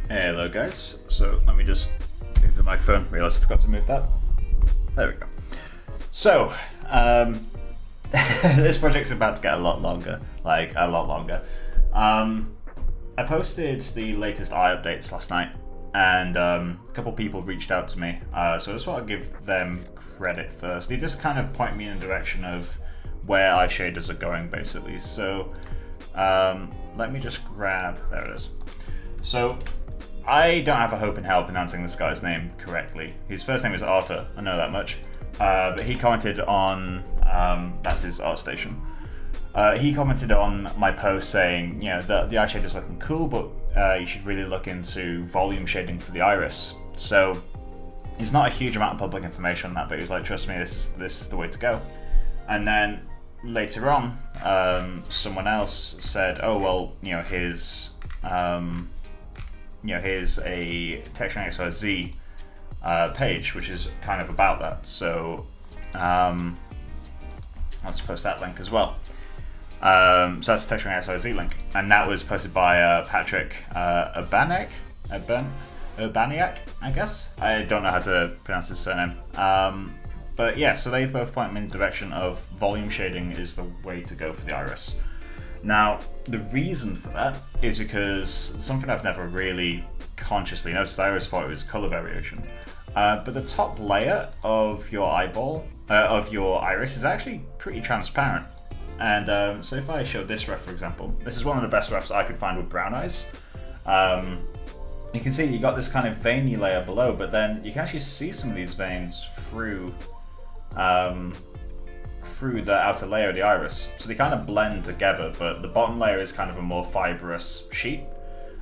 Hello guys, so let me just move the microphone, realised I forgot to move that. There we go. So, this project's about to get a lot longer, like a lot longer. I posted the latest eye updates last night, and a couple people reached out to me, so I just want to give them credit first. They just kind of point me in the direction of where eye shaders are going, basically. So, let me just grab, there it is. So, I don't have a hope in hell pronouncing this guy's name correctly. His first name is Arthur, I know that much. But he commented on, that's his art station. He commented on my post saying, you know, the eye shader's looking cool, but you should really look into volume shading for the iris. So, there's not a huge amount of public information on that, but he's like, trust me, this is the way to go. And then later on, someone else said, oh, well, here's a texturing XYZ page, which is kind of about that. So I'll just post that link as well. So that's the texturing XYZ link, and that was posted by Patrick Urbaniak, I guess. I don't know how to pronounce his surname. But yeah, so they've both pointed me in the direction of volume shading is the way to go for the iris. Now, the reason for that is because something I've never really consciously noticed. I always thought it was color variation. But the top layer of your eyeball, of your iris, is actually pretty transparent. And so if I show this ref, for example, this is one of the best refs I could find with brown eyes. You can see you got this kind of veiny layer below, but then you can actually see some of these veins through the outer layer of the iris. So they kind of blend together, but the bottom layer is kind of a more fibrous sheet,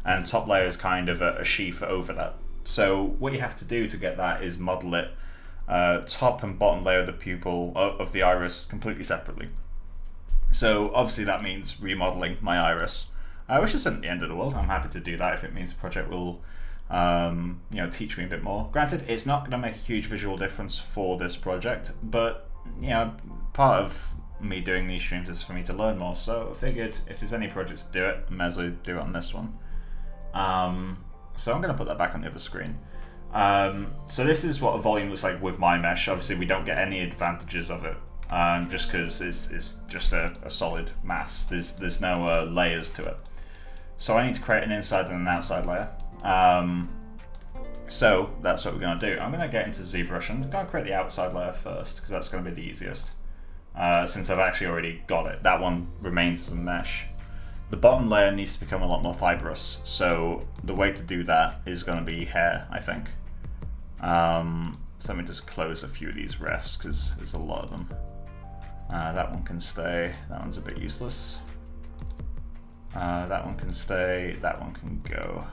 and top layer is kind of a sheath over that. So what you have to do to get that is model it top and bottom layer of the pupil of the iris completely separately. So obviously that means remodeling my iris, which isn't the end of the world. I'm happy to do that if it means the project will teach me a bit more. Granted, it's not going to make a huge visual difference for this project, but part of me doing these streams is for me to learn more, so I figured if there's any projects to do it, I may as well do it on this one. So I'm going to put that back on the other screen. So this is what a volume looks like with my mesh. Obviously we don't get any advantages of it, just because it's just a solid mass. There's no layers to it. So I need to create an inside and an outside layer. So that's what we're going to do. I'm going to get into ZBrush. I'm going to create the outside layer first, because that's going to be the easiest. Since I've actually already got it. That one remains as a mesh. The bottom layer needs to become a lot more fibrous, so the way to do that is going to be hair, I think. So let me just close a few of these refs, because there's a lot of them. That one can stay, that one's a bit useless. That one can stay, that one can go.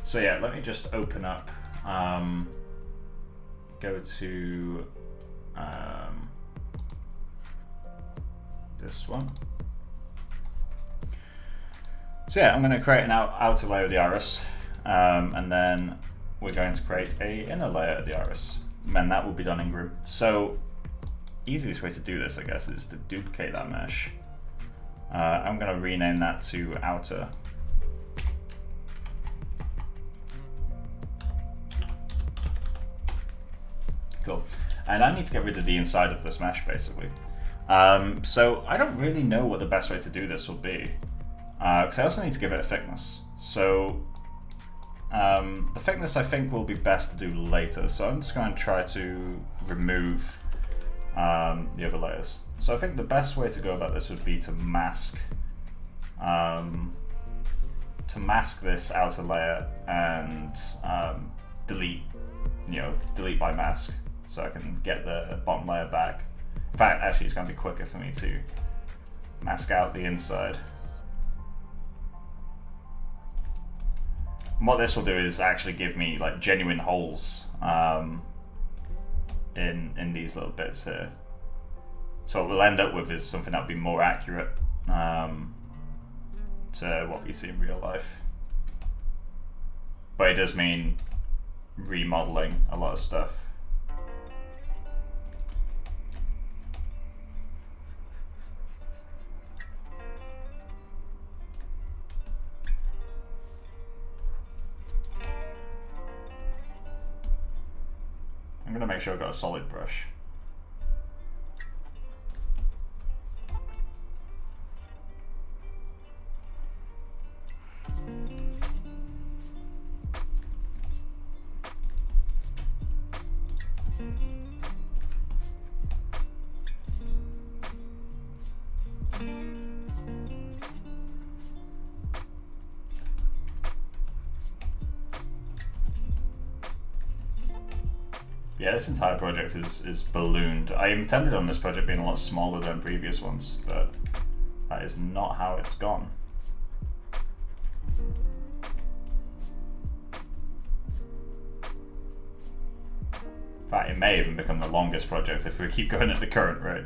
So yeah, let me just open up, go to this one. So yeah, I'm going to create an outer layer of the iris, and then we're going to create an inner layer of the iris, and that will be done in Grim. So easiest way to do this, I guess, is to duplicate that mesh. I'm going to rename that to outer. Cool. And I need to get rid of the inside of this mesh, basically. So I don't really know what the best way to do this will be, because I also need to give it a thickness. So the thickness I think will be best to do later. So I'm just going to try to remove the other layers. So I think the best way to go about this would be to mask this outer layer and delete by mask, so I can get the bottom layer back. In fact, actually, it's going to be quicker for me to mask out the inside. And what this will do is actually give me like genuine holes in these little bits here. So what we'll end up with is something that will be more accurate to what we see in real life. But it does mean remodeling a lot of stuff. make sure I've got a solid brush. Yeah, this entire project is ballooned. I intended on this project being a lot smaller than previous ones, but that is not how it's gone. In fact, it may even become the longest project if we keep going at the current rate.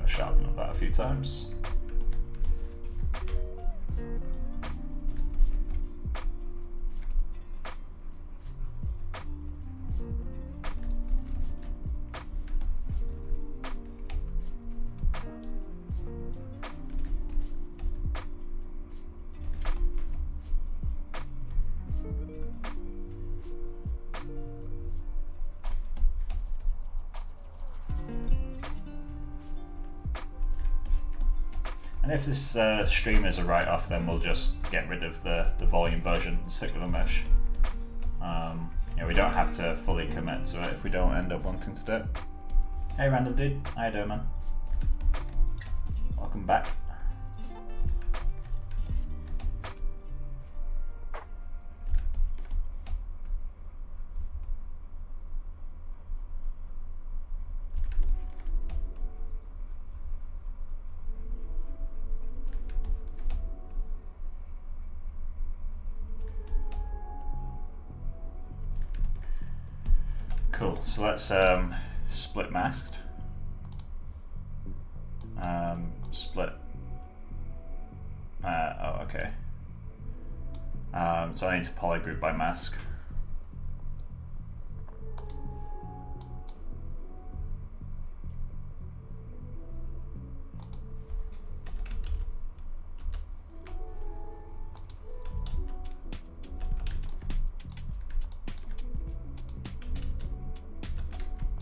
Sharpen up that a few times. And if this stream is a write-off, then we'll just get rid of the volume version and stick with the mesh. You know, we don't have to fully commit to it if we don't end up wanting to do it. Hey random dude, how you doing, man? Welcome back. Cool, so let's split masked. Split. Oh, okay. So I need to polygroup by mask.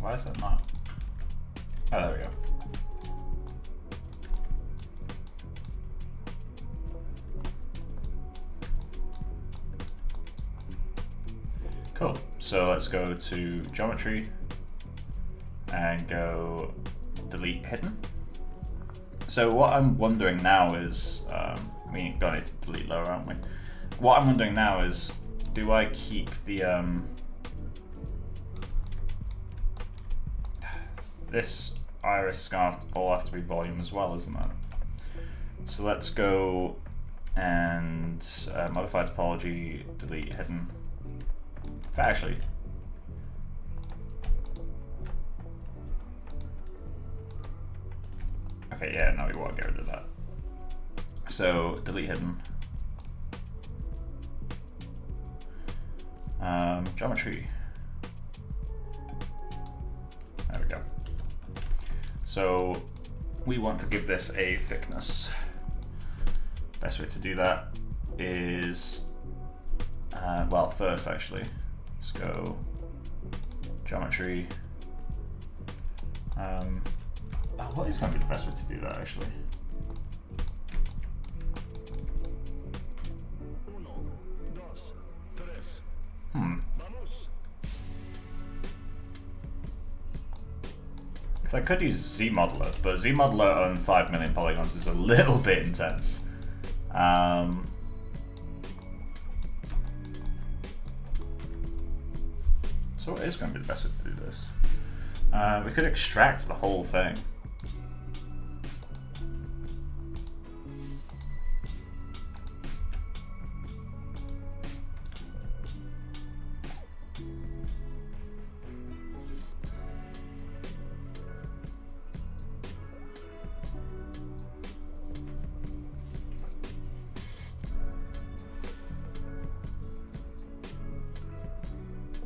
Why is that not? Oh, there we go. Cool. So let's go to geometry and go delete hidden. So what I'm wondering now is, we got it to delete lower, aren't we? What I'm wondering now is, do I keep the this iris scarf all have to be volume as well, isn't it? So let's go and modify topology, delete hidden. Actually, okay, yeah, no, we want to get rid of that. So delete hidden. Geometry. There we go. So we want to give this a thickness. Best way to do that is, well, first actually, let's go geometry. What is going to be the best way to do that actually? I could use ZModeler, but ZModeler on 5 million polygons is a little bit intense. So what is going to be the best way to do this? We could extract the whole thing.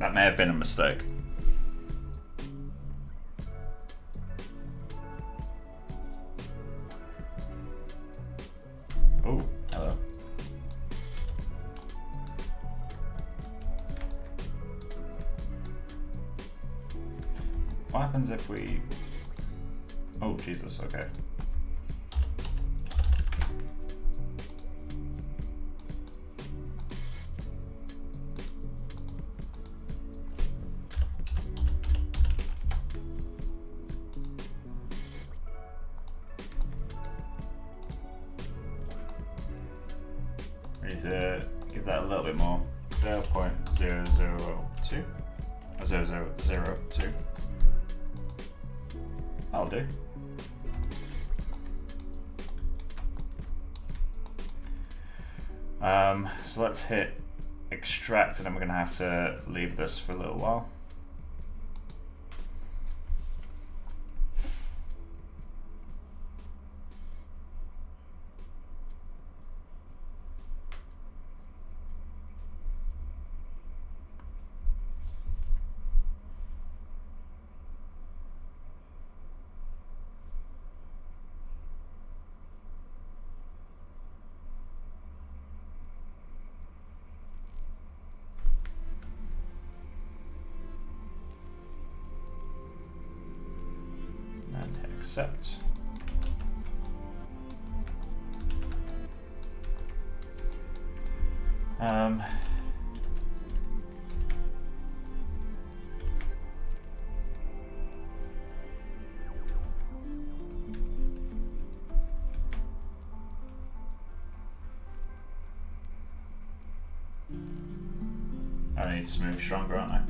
That may have been a mistake. Oh, hello. What happens if we... Oh, Jesus, okay. We need to give that a little bit more. 0.002 or 0.002. That'll do. So let's hit extract, and then we're going to have to leave this for a little while. Accept. I need to move stronger, aren't I?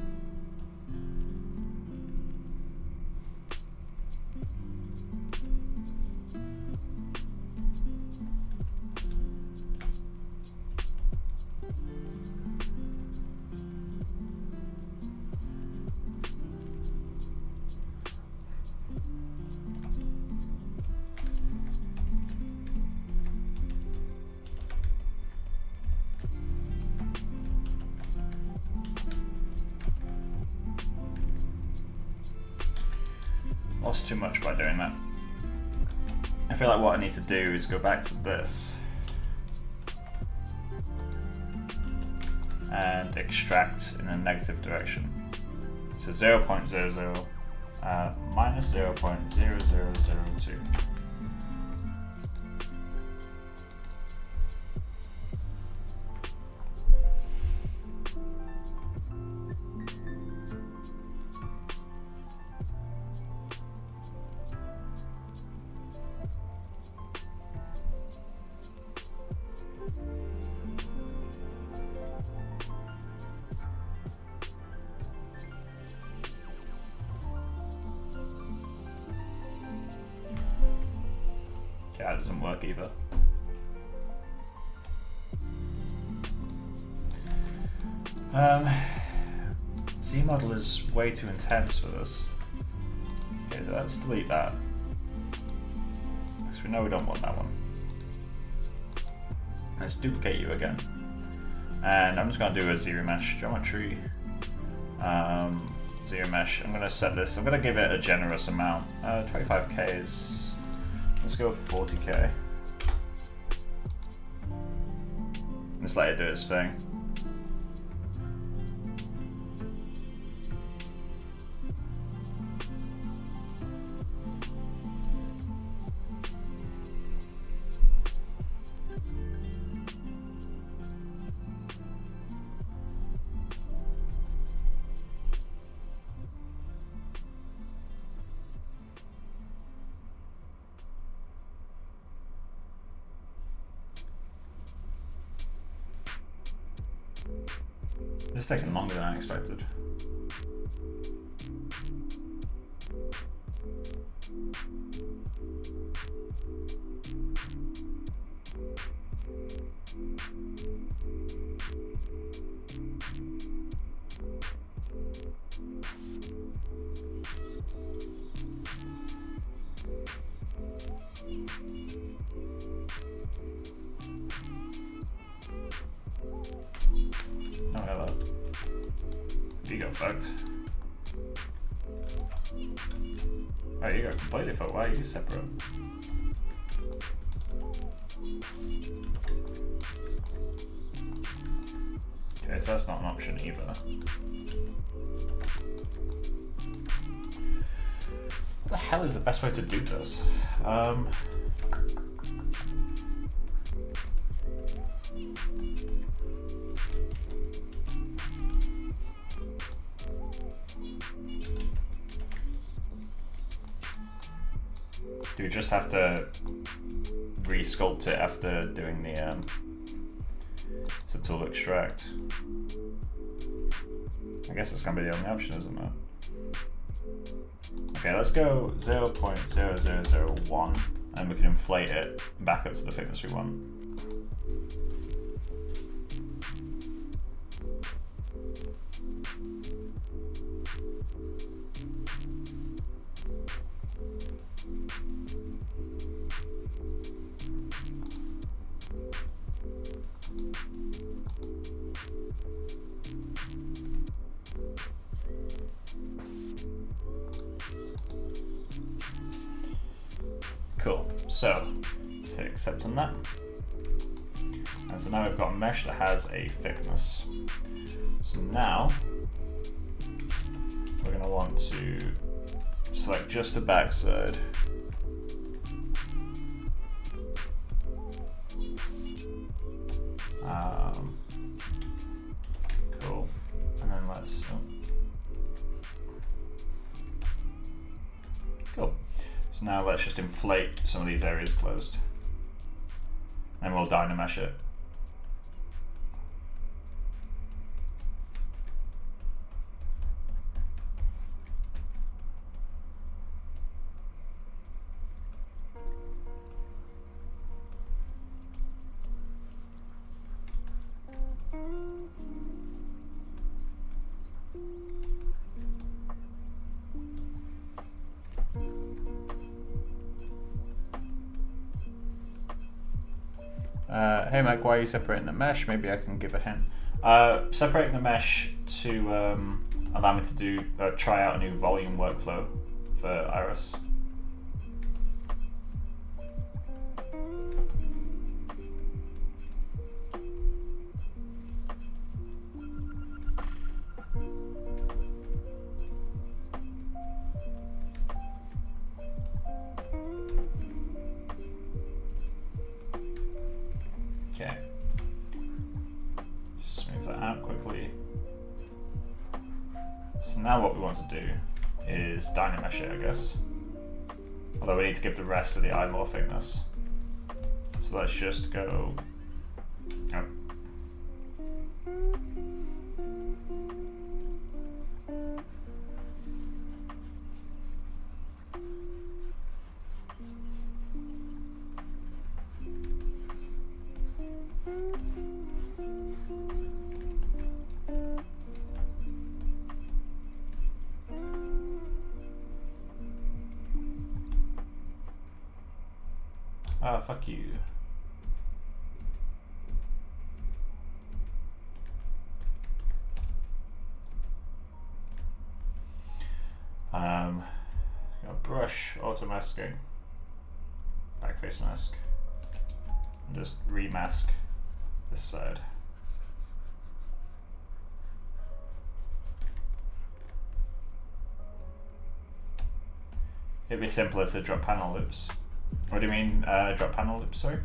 Lost too much by doing that. I feel like what I need to do is go back to this and extract in a negative direction. So 0.00 minus 0.0002. That doesn't work either. Z model is way too intense for this. Okay, so let's delete that. Because we know we don't want that one. Let's duplicate you again. And I'm just going to do a ZBrush geometry. ZBrush. I'm going to set this, I'm going to give it a generous amount. 25k is... Let's go 40k. Just let it do its thing. It's taking longer than I expected. You got fucked. Oh, you got completely fucked. Why are you separate? Okay, so that's not an option either. What the hell is the best way to do this? Do we just have to re-sculpt it after doing the tool extract? I guess it's gonna be the only option, isn't it? Okay, let's go 0.0001 and we can inflate it back up to the thickness we want. Cool, so hit accept on that. And so now we've got a mesh that has a thickness. So now we're going to want to select just the backside. Cool, and then let's cool. So now let's just inflate some of these areas closed, and we'll dynamesh it. Hey Mike, why are you separating the mesh? Maybe I can give a hint. Separating the mesh to allow me to do try out a new volume workflow for Iris. Okay, smooth that out quickly. So now what we want to do is dynamesh it, I guess. Although we need to give the rest of the eye more thickness. So let's just go. Oh. Ah, fuck you. Got brush, auto masking, backface mask, and just remask this side. It'd be simpler to drop panel loops. What do you mean, drop panel loops, sorry?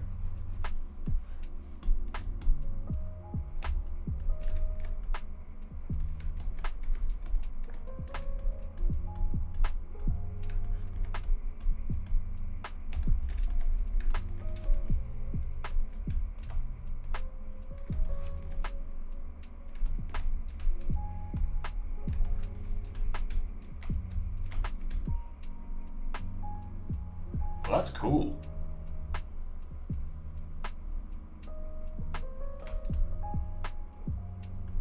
Well, that's cool.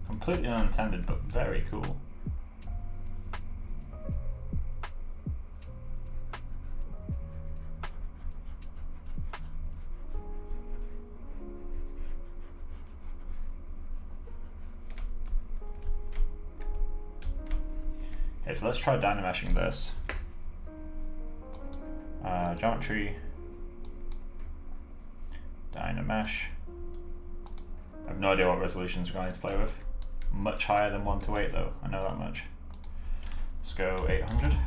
Completely unintended, but very cool. Okay, so let's try dynameshing this. Geometry, dynamesh. I have no idea what resolutions we're going to play with. Much higher than 1:8 though, I know that much. Let's go 800.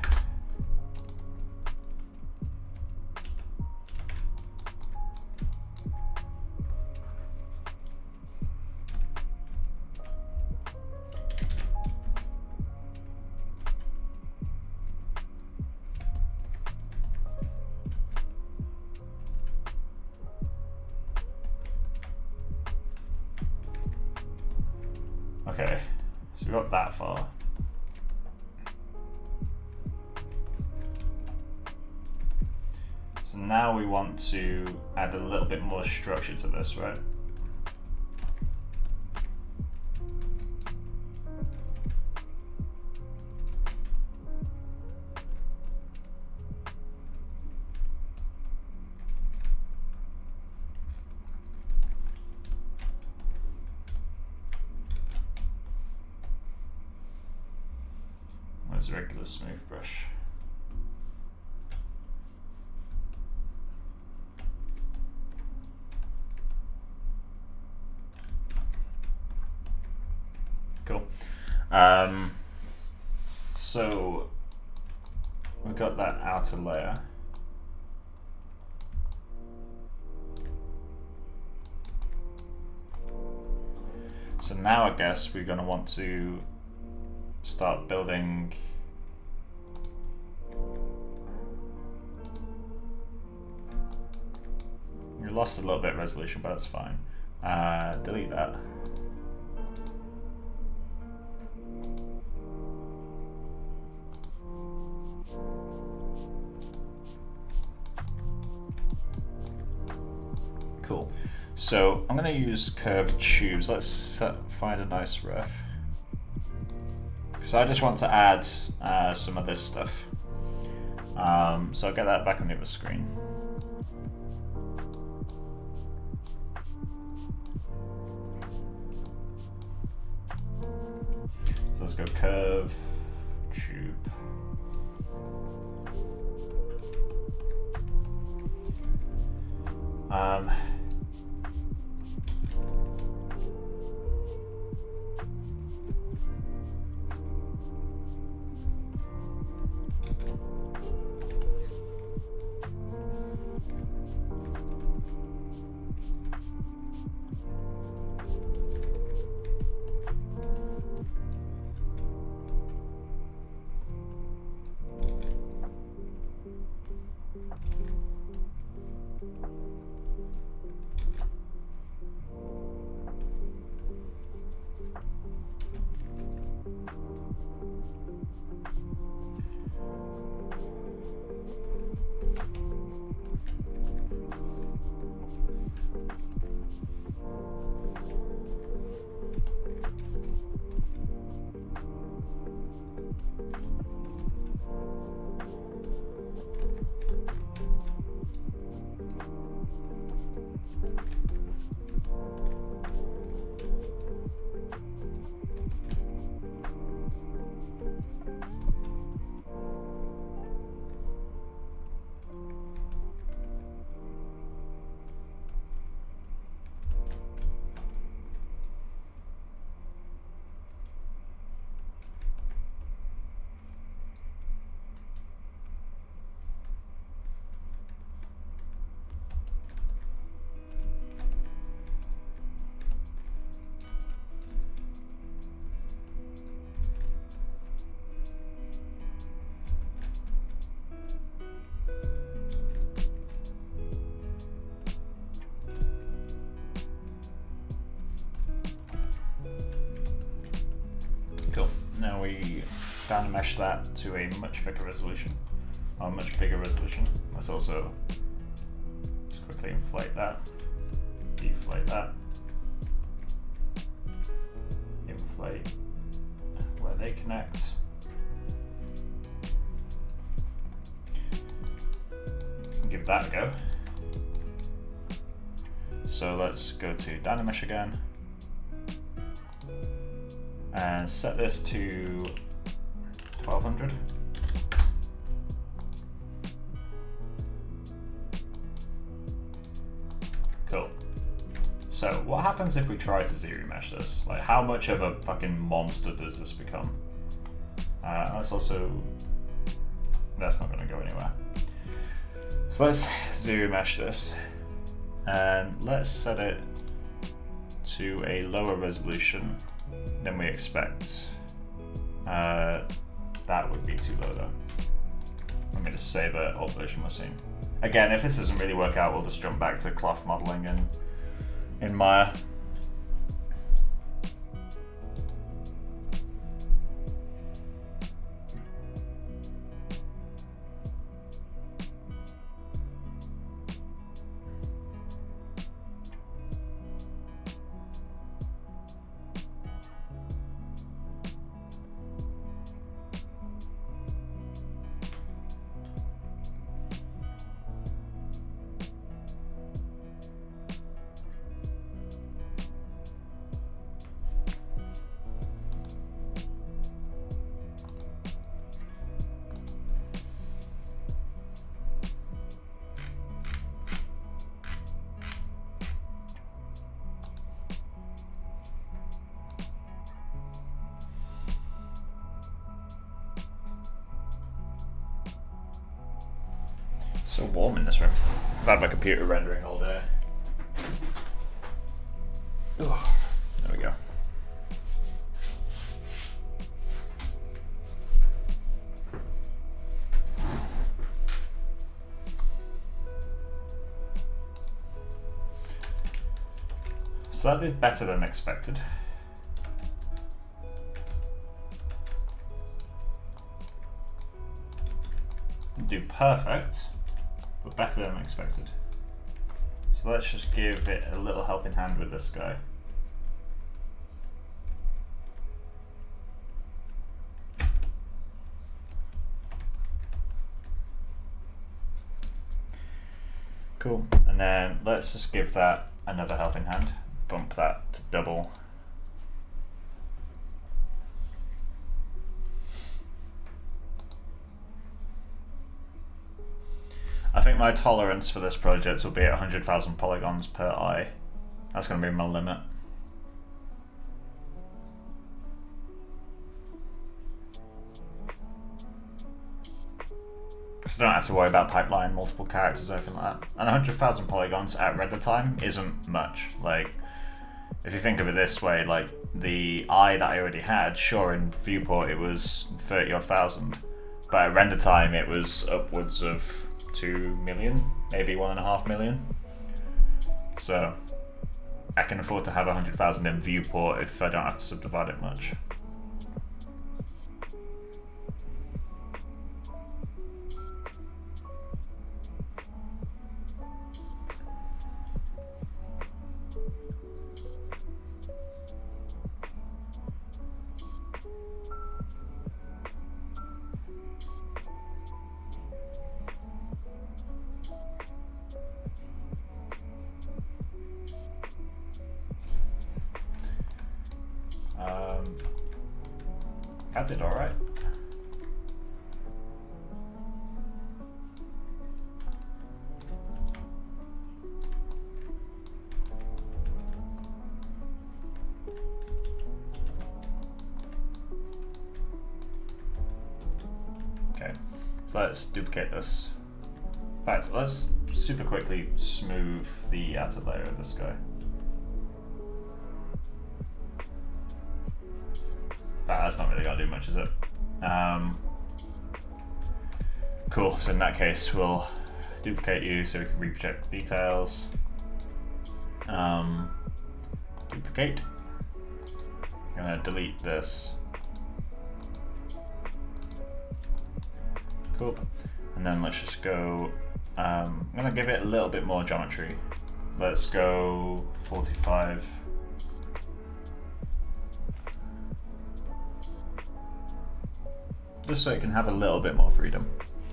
Okay, so we got that far. So now we want to add a little bit more structure to this, right? Where's a regular smooth brush? Cool. So we've got that outer layer. So now I guess we're going to want to start building we lost a little bit of resolution, but that's fine. Delete that. Cool. So I'm going to use curved tubes. Let's find a nice ref. So I just want to add some of this stuff. So I'll get that back on the other screen. So let's go curve, tube. Now we dynamesh that to a much thicker resolution, or a much bigger resolution. Let's also just quickly inflate that, deflate that, inflate where they connect. Give that a go. So let's go to dynamesh again and set this to 1200. Cool. So what happens if we try to ZBrush this? Like, how much of a fucking monster does this become? That's not going to go anywhere. So let's ZBrush this, and let's set it to a lower resolution than we expect. That would be too low though. Let me just save it, old version we're seeing. Again, if this doesn't really work out, we'll just jump back to cloth modeling in Maya. So warm in this room. I've had my computer rendering all day. Oh, there we go. So that did better than expected. Didn't do perfect, but better than expected. So let's just give it a little helping hand with this guy. Cool, and then let's just give that another helping hand. Bump that to double. I think my tolerance for this project will be at 100,000 polygons per eye. That's going to be my limit. So I don't have to worry about pipeline, multiple characters, or anything like that. And 100,000 polygons at render time isn't much. Like, if you think of it this way, like the eye that I already had, sure, in viewport it was 30-odd thousand, but at render time it was upwards of 2 million, maybe 1.5 million. So I can afford to have 100,000 in viewport if I don't have to subdivide it much. I did all right. Okay, so let's duplicate this. In fact, let's super quickly smooth the outer layer of this guy. That's not really going to do much, is it? Cool, so in that case we'll duplicate you so we can reproject the details. Duplicate. I'm going to delete this. Cool. And then let's just go, I'm going to give it a little bit more geometry. Let's go 45. Just so it can have a little bit more freedom.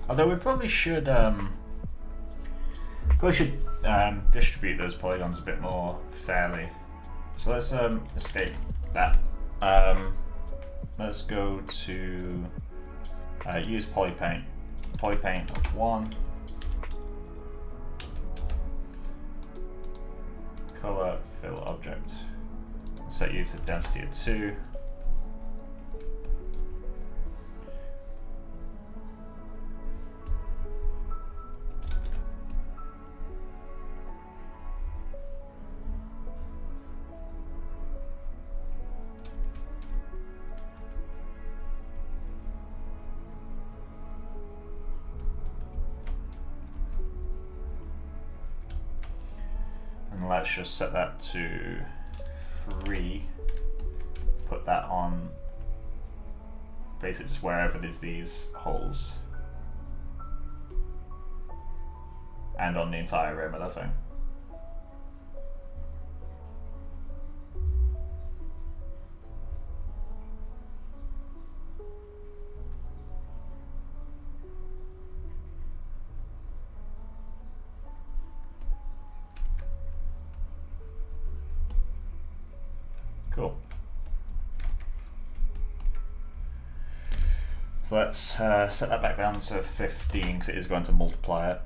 Although we probably should distribute those polygons a bit more fairly. So let's escape that. Let's go to Use polypaint. Polypaint of 1. Color fill object. Set you to density of 2. And let's just set that to 3. Put that on basically just wherever there's these holes. And on the entire rim of that thing. Cool. So let's set that back down to 15 because it is going to multiply it.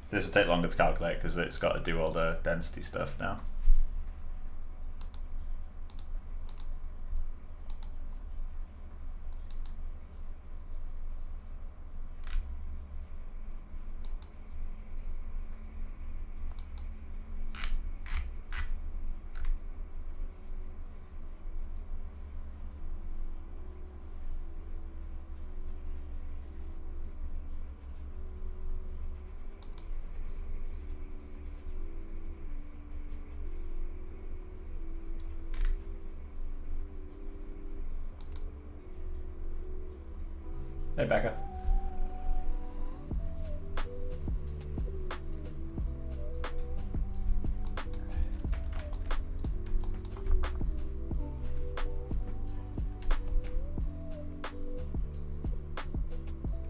This will take longer to calculate because it's got to do all the density stuff now. Hey, Becca.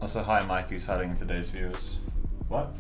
Also, hi Mike, who's hiding in today's viewers. What?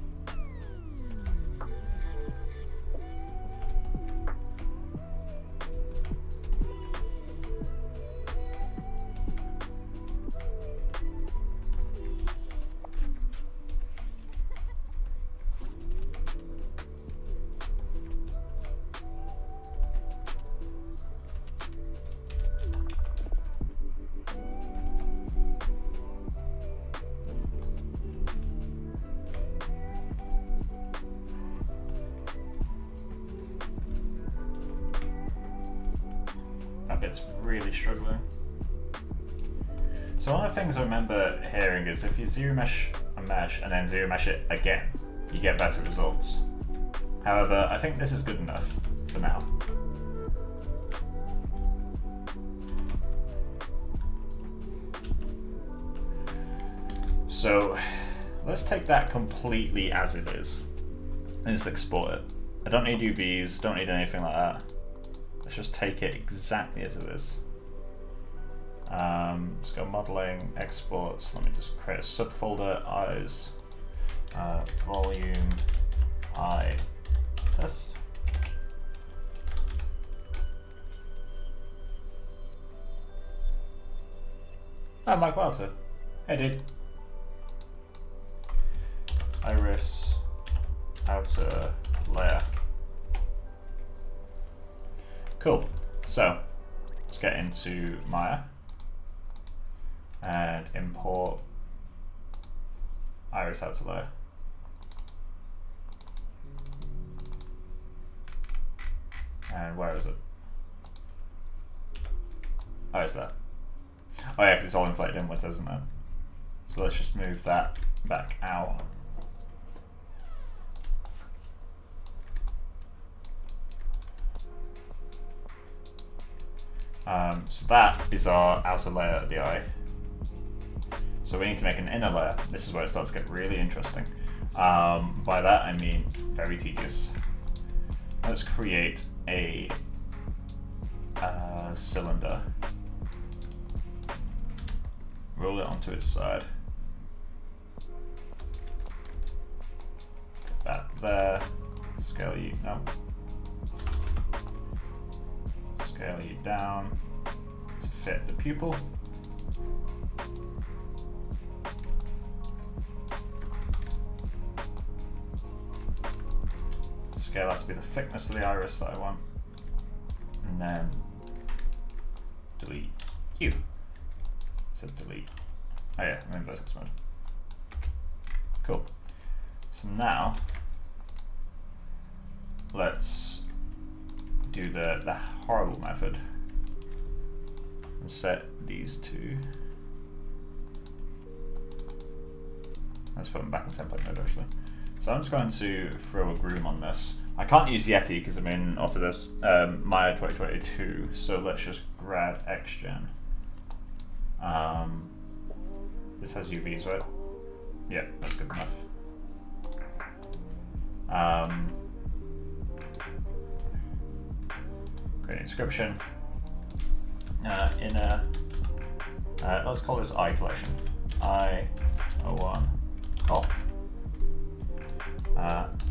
It's really struggling. So one of the things I remember hearing is if you zero mesh a mesh and then zero mesh it again, you get better results. However, I think this is good enough for now. So let's take that completely as it is and just export it. I don't need UVs, don't need anything like that. Let's just take it exactly as it is. Let's go modeling, exports. Let me just create a subfolder, eyes, volume, eye, test. Oh, Mike Walter. Hey, dude. Iris, outer layer. Cool. So let's get into Maya and import Iris outer layer. And where is it? Oh, it's there. Oh yeah, because it's all inflated inwards, isn't it? So let's just move that back out. So that is our outer layer of the eye. So we need to make an inner layer. This is where it starts to get really interesting. By that I mean very tedious. let's create a cylinder. Roll it onto its side. Put that there. Scale you, no. Scale you down to fit the pupil. Scale that to be the thickness of the iris that I want. And then delete hue. So delete. Oh yeah, I'm in vertex mode. Cool. So now let's do the horrible method and set these two. Let's put them back in template mode actually. So I'm just going to throw a groom on this. I can't use Yeti because I'm in Autodesk Maya 2022, so let's just grab XGen. This has UVs, right? Yeah, that's good enough. Create an inscription. Inner, let's call this eye collection. I01 call.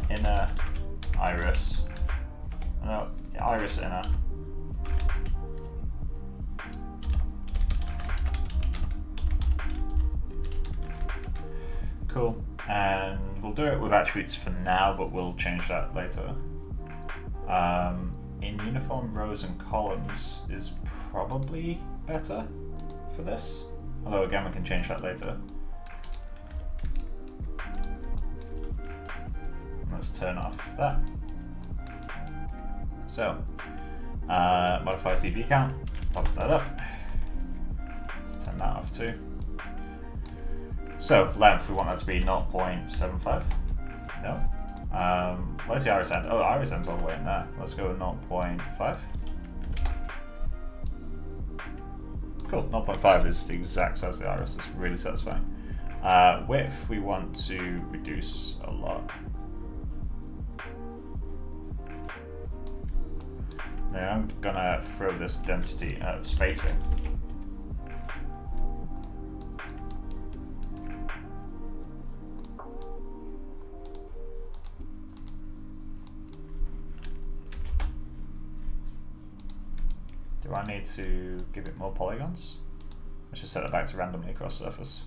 Inner iris. No, iris inner. Cool. And we'll do it with attributes for now, but we'll change that later. In uniform rows and columns is probably better for this. Although again, we can change that later. Let's turn off that. So, modify CV count, pop that up. Let's turn that off too. So, length, we want that to be 0.75. No. Where's the iris end? Oh, iris end's all the way in there. Let's go with 0.5. Cool, 0.5 is the exact size of the iris. It's really satisfying. Width, we want to reduce a lot. Now I'm gonna throw this density spacing. Do I need to give it more polygons? Let's just set it back to randomly across surface.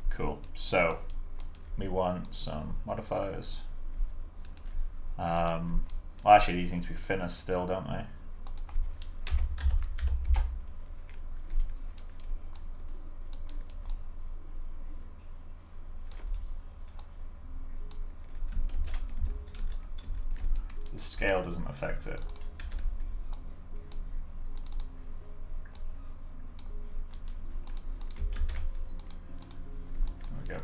Cool, so we want some modifiers. Well, actually these need to be thinner still, don't they? The scale doesn't affect it. There we go.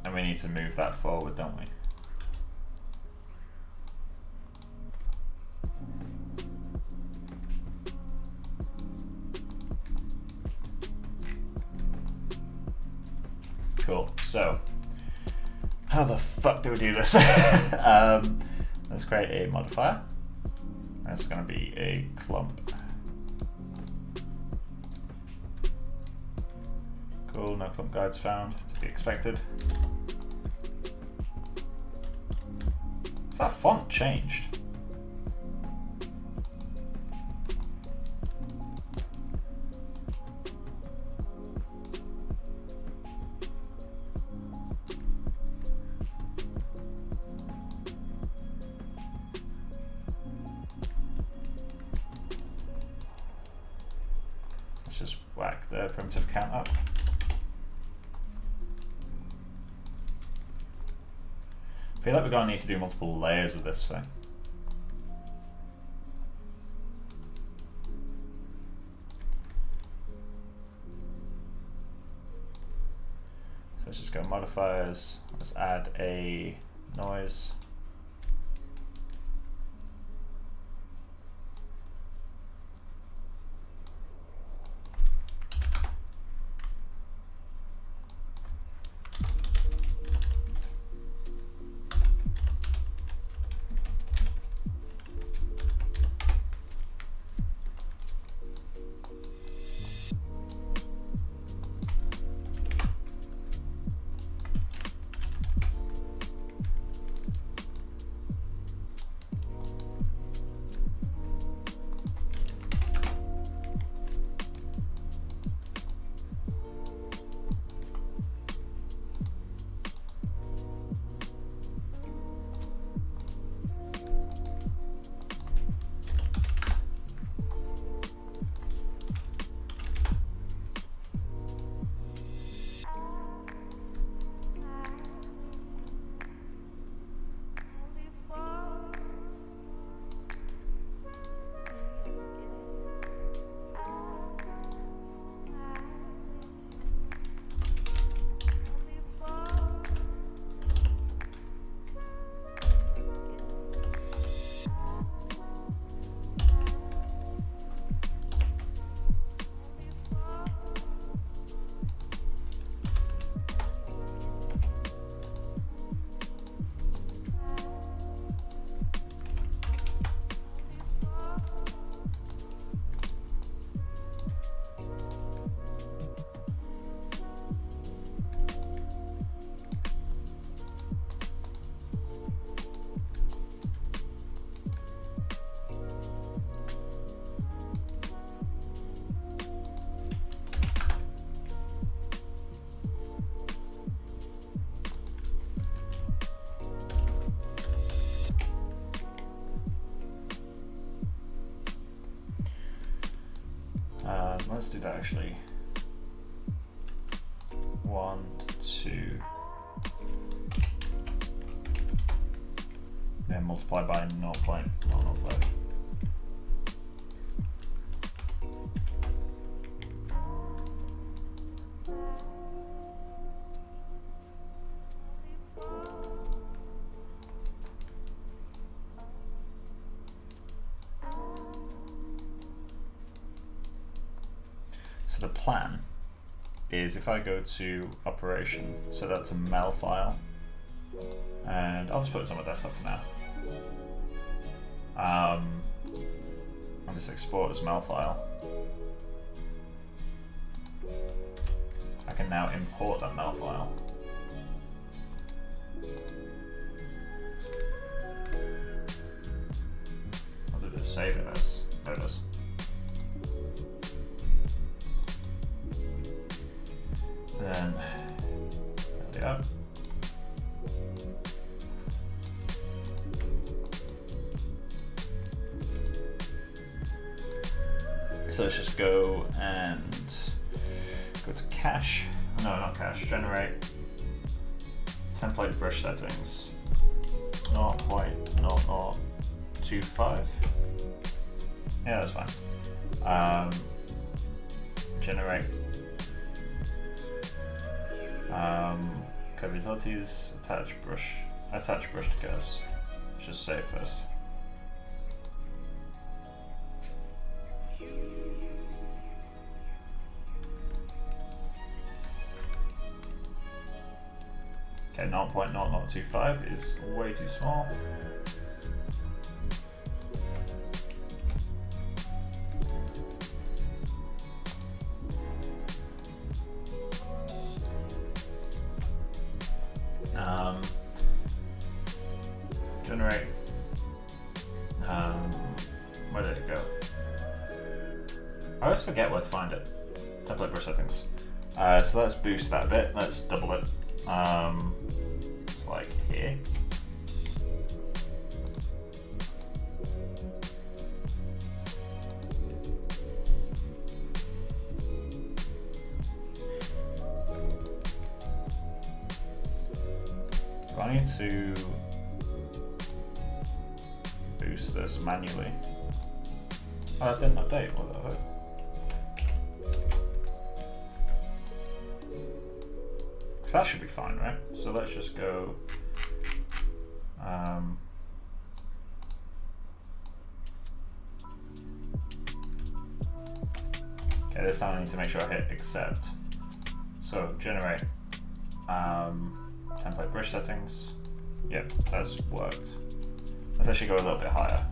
And we need to move that forward, don't we? Cool, so how the fuck do we do this? Let's create a modifier. That's going to be a clump. Cool, no clump guides found, to be expected. Has that font changed? Let's just whack the primitive count up. I feel like we're going to need to do multiple layers of this thing. So let's just go modifiers. Let's add a noise. Let's do that actually. 1, 2, then multiply by 0.005. So the plan is if I go to operation, so that's a mel file, and I'll just put this on my desktop for now. I'll just export as mel file. I can now import that mel file. What did it save it as? There it is. Then there we go. So let's just go and go to cache. No, not cache. Generate template brush settings. 0.0025. Yeah, that's fine. Generate curvatures, attach brush to curves. Let's just save first. Okay, 0.0025 is way too small. Generate. Where did it go? I always forget where to find it. Template brush settings. So let's boost that a bit. Let's double it. Like here. Do I need to boost this manually? Oh, that didn't update, what the heck? That should be fine, right? So let's just go Okay, this time I need to make sure I hit accept. So generate template brush settings. Yep, that's worked. Let's actually go a little bit higher.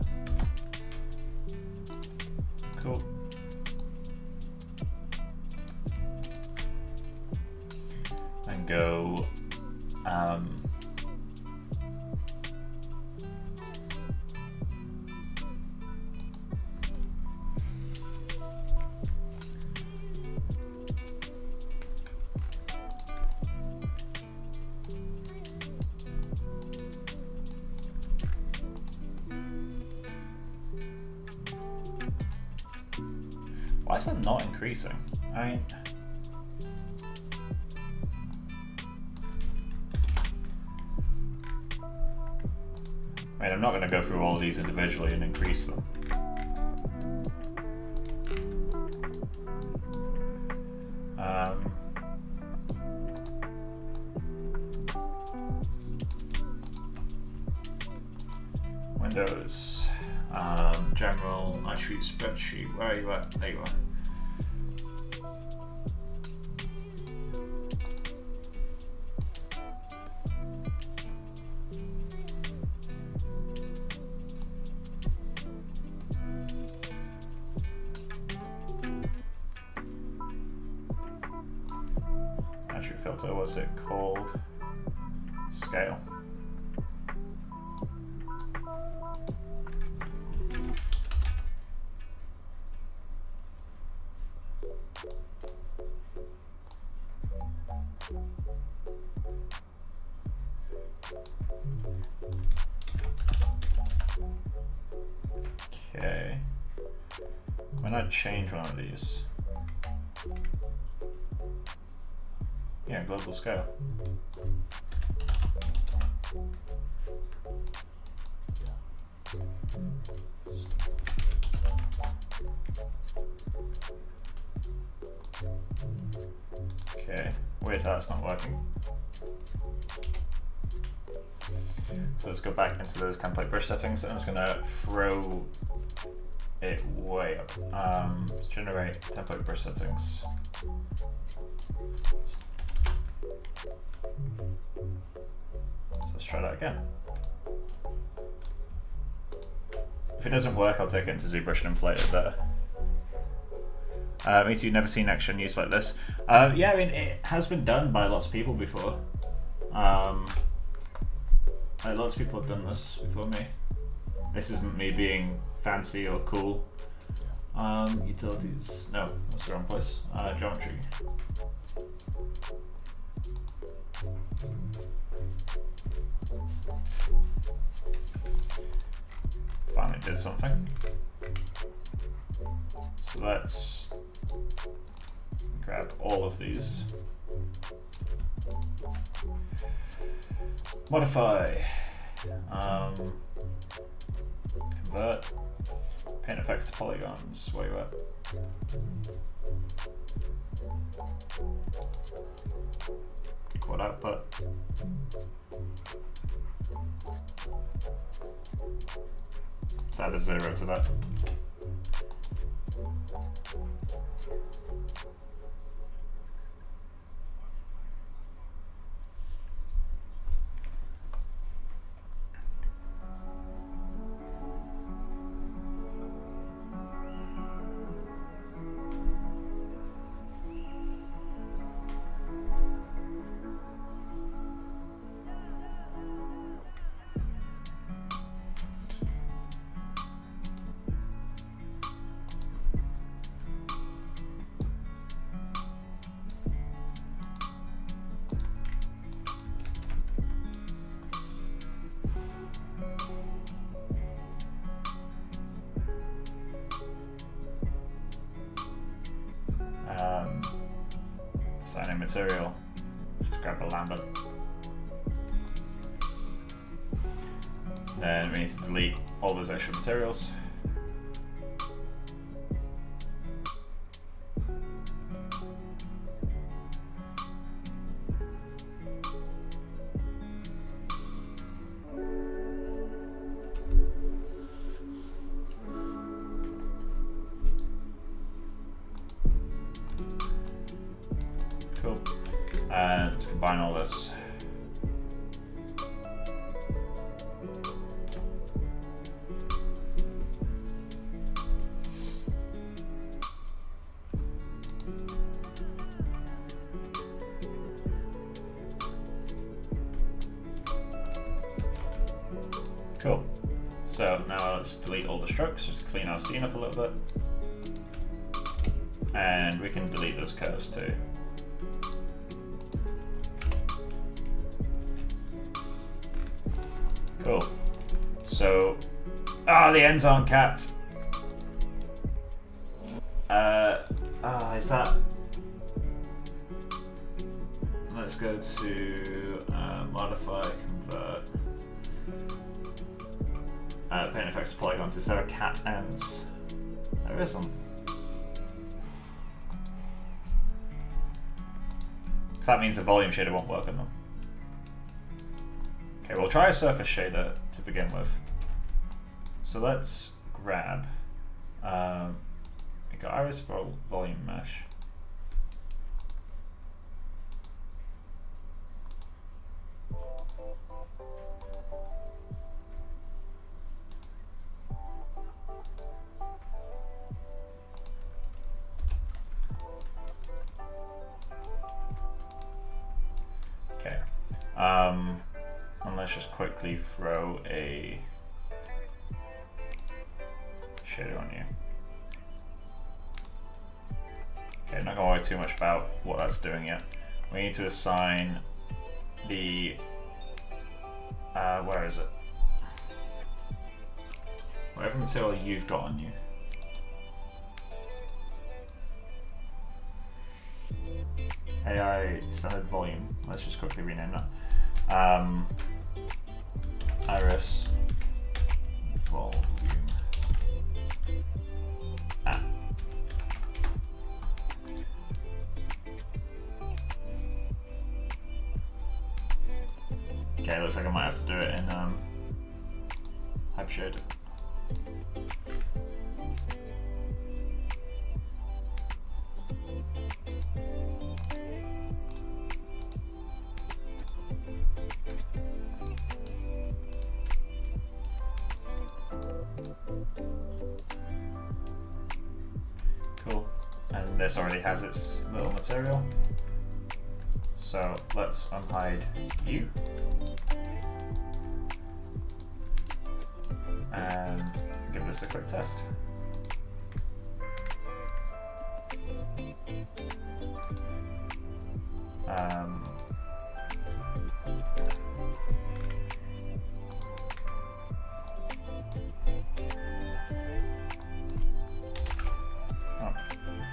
Cool. And go why is that not increasing? I mean, I'm not going to go through all these individually and increase them. Windows, general, attribute spreadsheet, where are you at? There you are. Attribute filter, what's it called? Scale. Okay. When I change one of these, yeah, global scale. Okay, weird how that's not working. So let's go back into those template brush settings, and I'm just going to throw it way up. Let's generate template brush settings. So let's try that again. If it doesn't work, I'll take it into ZBrush and inflate it better. Me too, never seen XGen used like this. Yeah, I mean, it has been done by lots of people before. Lots of people have done this before me. This isn't me being fancy or cool. Utilities, no, that's the wrong place. Geometry. Finally did something. So let's grab all of these. Modify. Convert. Paint effects to polygons. Where you at? Equal output. Let's add a 0 to that. Assigning material, just grab a lambda. Then we need to delete all those extra materials. Cool. And let's combine all this. Cool. So now let's delete all the strokes, just to clean our scene up a little bit. And we can delete those curves too. Cool. So, the ends aren't capped. Is that? Let's go to modify, convert. Paint effects polygons. Is there a cap ends? There isn't. That means the volume shader won't work on them. Okay, we'll try a surface shader to begin with. So let's grab, we got iris for volume mesh. Okay, and let's just quickly throw a shader on you. Okay, not gonna worry too much about what that's doing yet. We need to assign the, where is it? Whatever material you've got on you. AI standard volume. Let's just quickly rename that. Iris volume. Okay, looks like I might have to do it in Hypershade. Cool. And this already has its little material. So let's unhide you. And give this a quick test.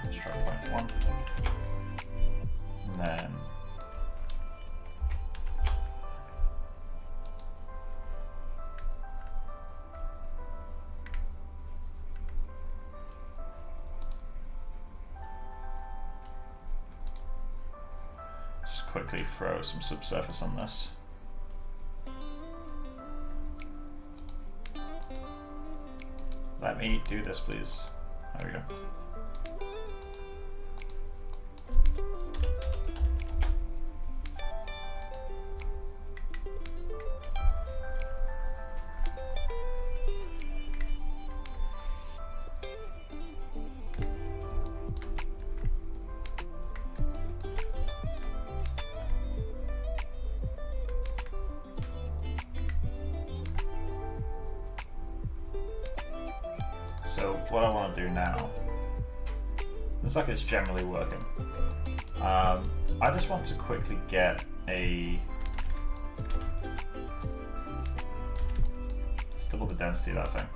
Let's try 0.1. And then quickly throw some subsurface on this. Let me do this, please. There we go. So what I want to do now, looks like it's generally working. I just want to quickly get a, let's double the density of that thing.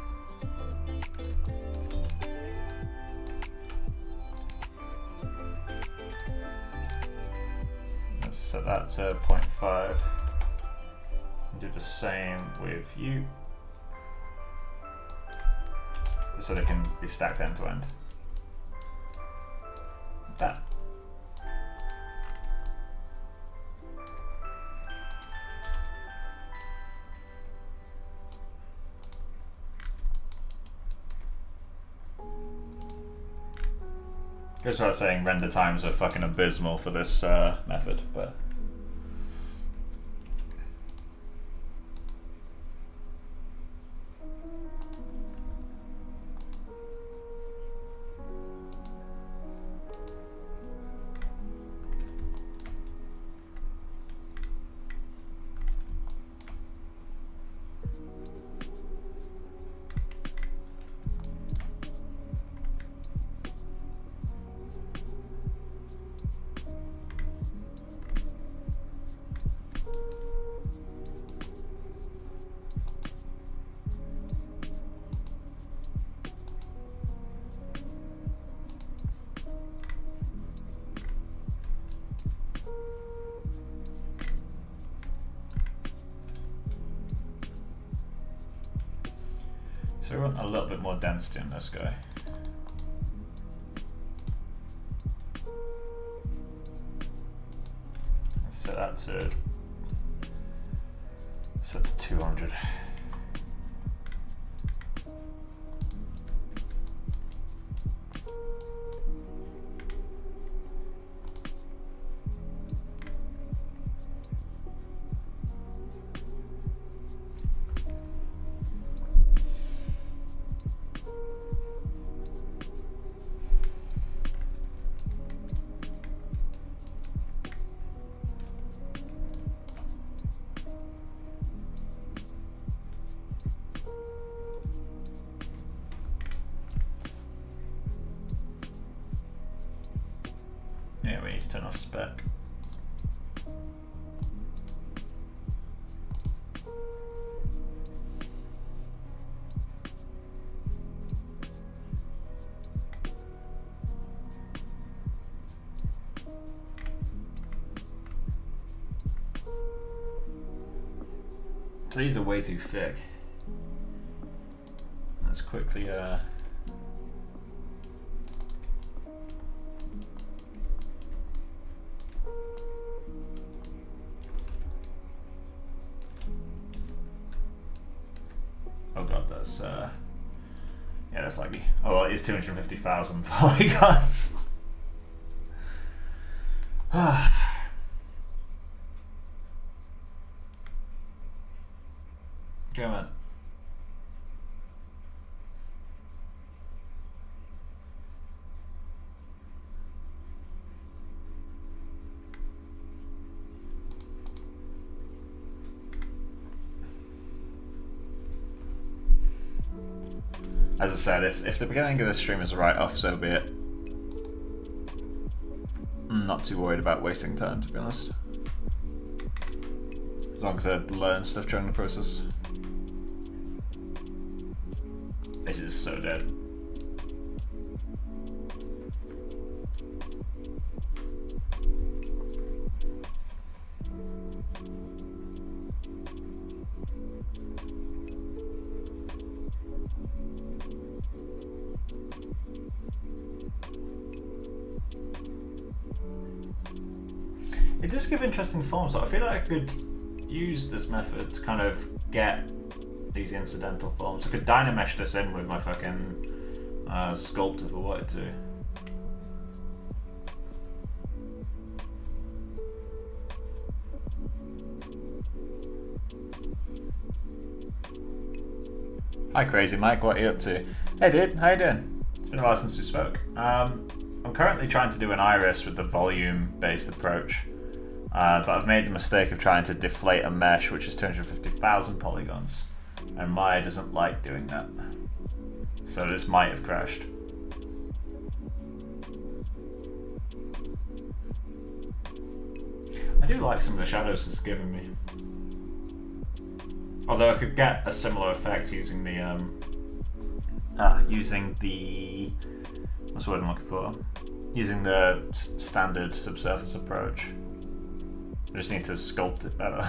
Let's set that to 0.5 and do the same with you, so they can be stacked end to end. Like that. Goes without saying, render times are fucking abysmal for this method, but. So we want a little bit more density in this guy. Let's set that to 200. Yeah, we need to turn off spec. So these are way too thick. Let's quickly oh god, that's yeah, that's laggy. Oh well, it is 250,000 polygons. Come on. As I said, if the beginning of this stream is a write-off, so be it. I'm not too worried about wasting time, to be honest. As long as I learn stuff during the process. This is so dead. It does give interesting forms. I feel like I could use this method to kind of get these incidental forms. I could dynamesh this in with my fucking sculpt if I wanted to. Hi Crazy Mike, what are you up to? Hey dude, how you doing? It's been a while since we spoke. I'm currently trying to do an iris with the volume based approach. But I've made the mistake of trying to deflate a mesh which is 250,000 polygons, and Maya doesn't like doing that, so this might have crashed. I do like some of the shadows it's given me, although I could get a similar effect using the what's the word I'm looking for? Using the standard subsurface approach. I just need to sculpt it better.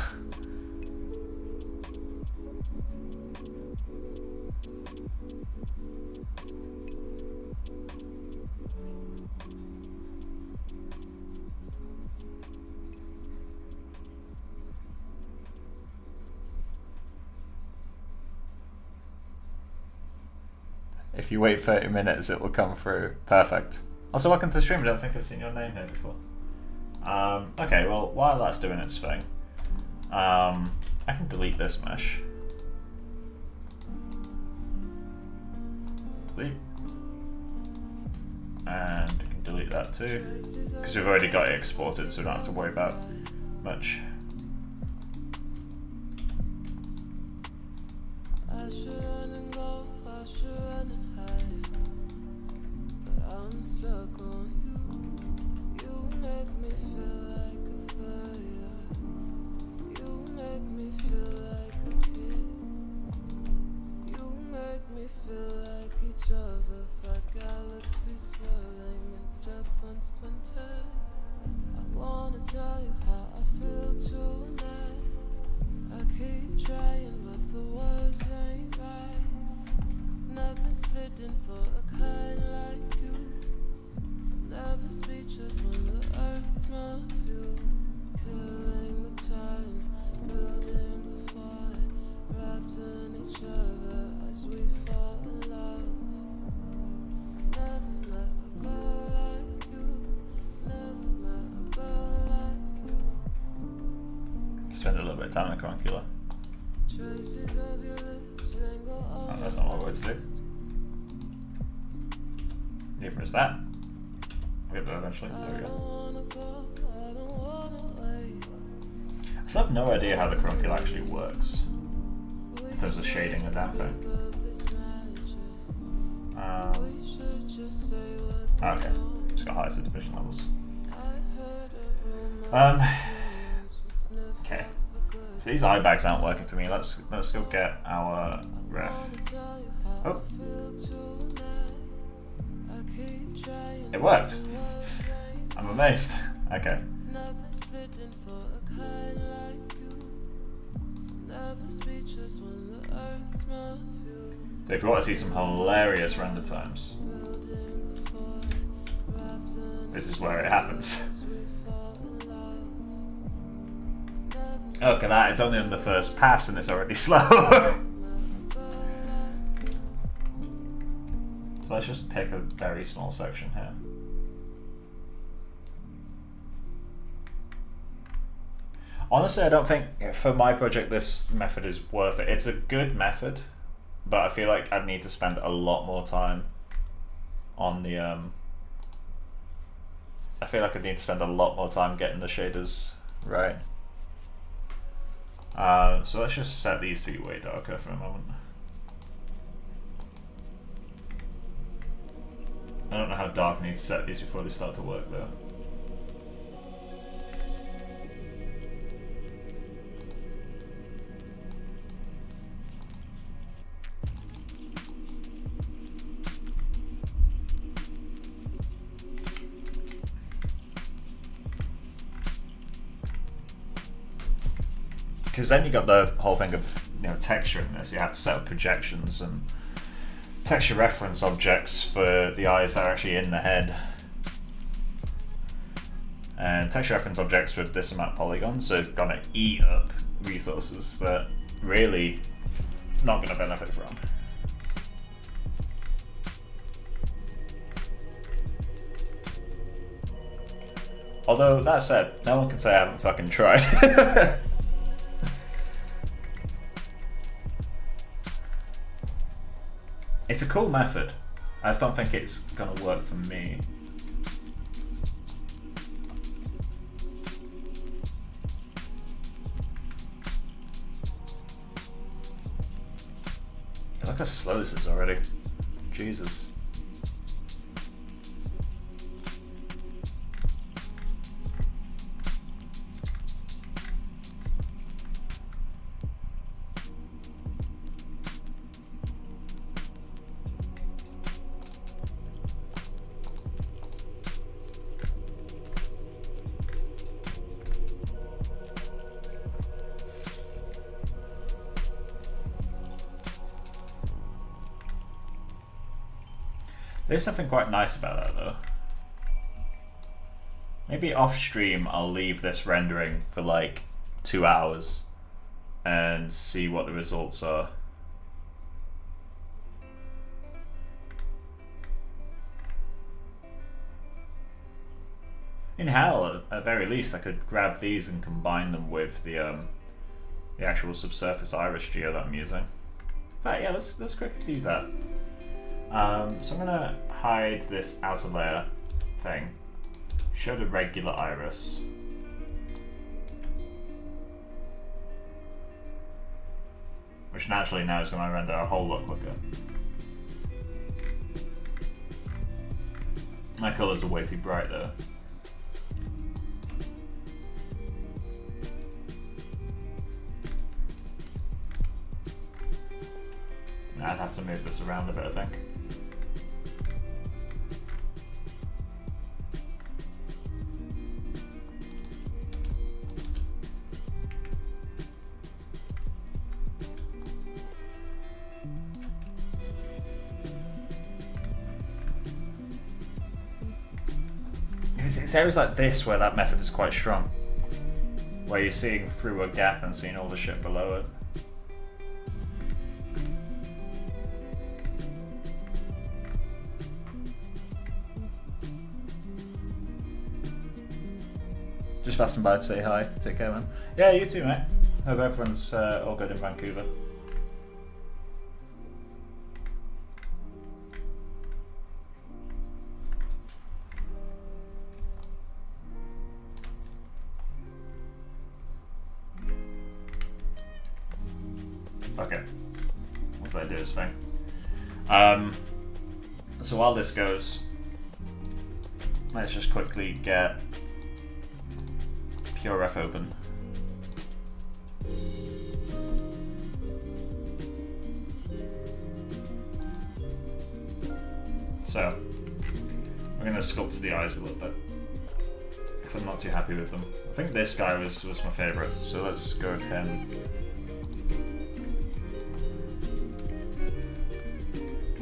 If you wait 30 minutes, it will come through. Perfect. Also, welcome to the stream. I don't think I've seen your name here before. Okay, well, while that's doing its thing, I can delete this mesh. Delete. And we can delete that too, because we've already got it exported, so we don't have to worry about much. Spend a little bit of time on the curricula. Oh, that's not what I wanted to do. Neither is that. We'll get there eventually. There we go. I still have no idea how the curricula actually works in terms of shading and damping. Okay, just got higher division levels. Okay, so these eye bags aren't working for me. Let's go get our ref. Oh, it worked. I'm amazed. Okay. So if you want to see some hilarious render times, this is where it happens. Oh, look at that, it's only on the first pass and it's already slow. So let's just pick a very small section here. Honestly, I don't think, for my project, this method is worth it. It's a good method, but I feel like I'd need to spend a lot more time on the, I feel like I'd need to spend a lot more time getting the shaders right. So let's just set these to be way darker for a moment. I don't know how dark I need to set these before they start to work though. Because then you got the whole thing of, you know, texture in this. You have to set up projections and texture reference objects for the eyes that are actually in the head. And texture reference objects with this amount of polygons are gonna eat up resources that really not gonna benefit from. Although that said, no one can say I haven't fucking tried. It's a cool method. I just don't think it's gonna work for me. Look how slow this is already. Jesus. There's something quite nice about that though. Maybe off stream I'll leave this rendering for like 2 hours and see what the results are. In hell, at very least, I could grab these and combine them with the actual subsurface iris geo that I'm using. But yeah, let's quickly do that. So I'm gonna hide this outer layer thing. Show the regular iris. Which naturally now is going to render a whole lot quicker. My colours are way too bright though. I'd have to move this around a bit, I think. It's areas like this where that method is quite strong. Where you're seeing through a gap and seeing all the shit below it. Just passing by to say hi. Take care, man. Yeah, you too, mate. Hope everyone's all good in Vancouver. Okay, let's let it do its thing. So while this goes, let's just quickly get Pierrot open. So we're going to sculpt the eyes a little bit because I'm not too happy with them. I think this guy was my favourite, so let's go with him.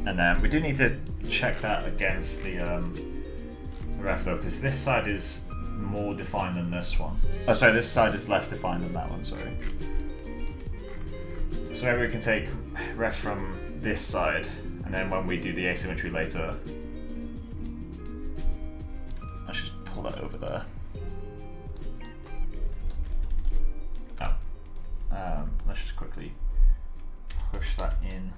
And then we do need to check that against the ref though, because this side is more defined than this one. Oh, sorry, this side is less defined than that one, sorry. So maybe we can take ref from this side, and then when we do the asymmetry later, let's just pull that over there. Oh. Let's just quickly push that in.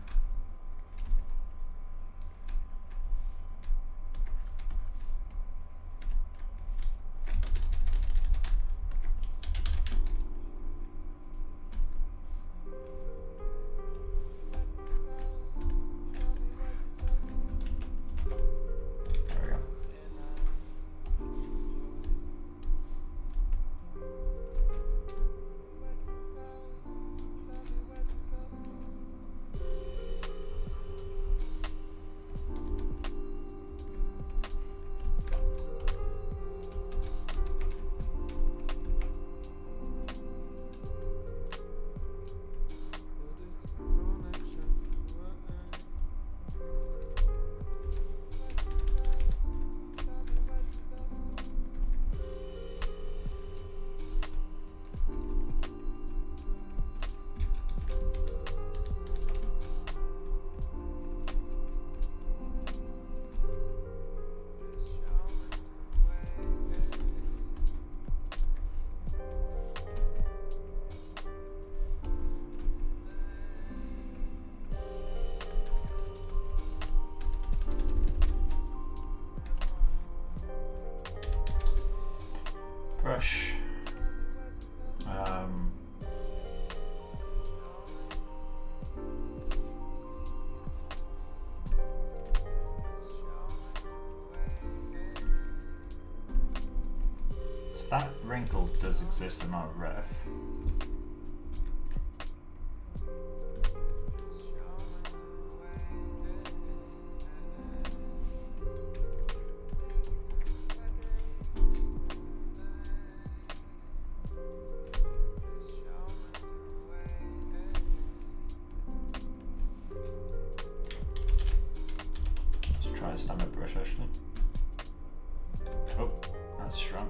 Brush. So that wrinkle does exist in our ref. Try a standard brush actually. Oh, that's strong.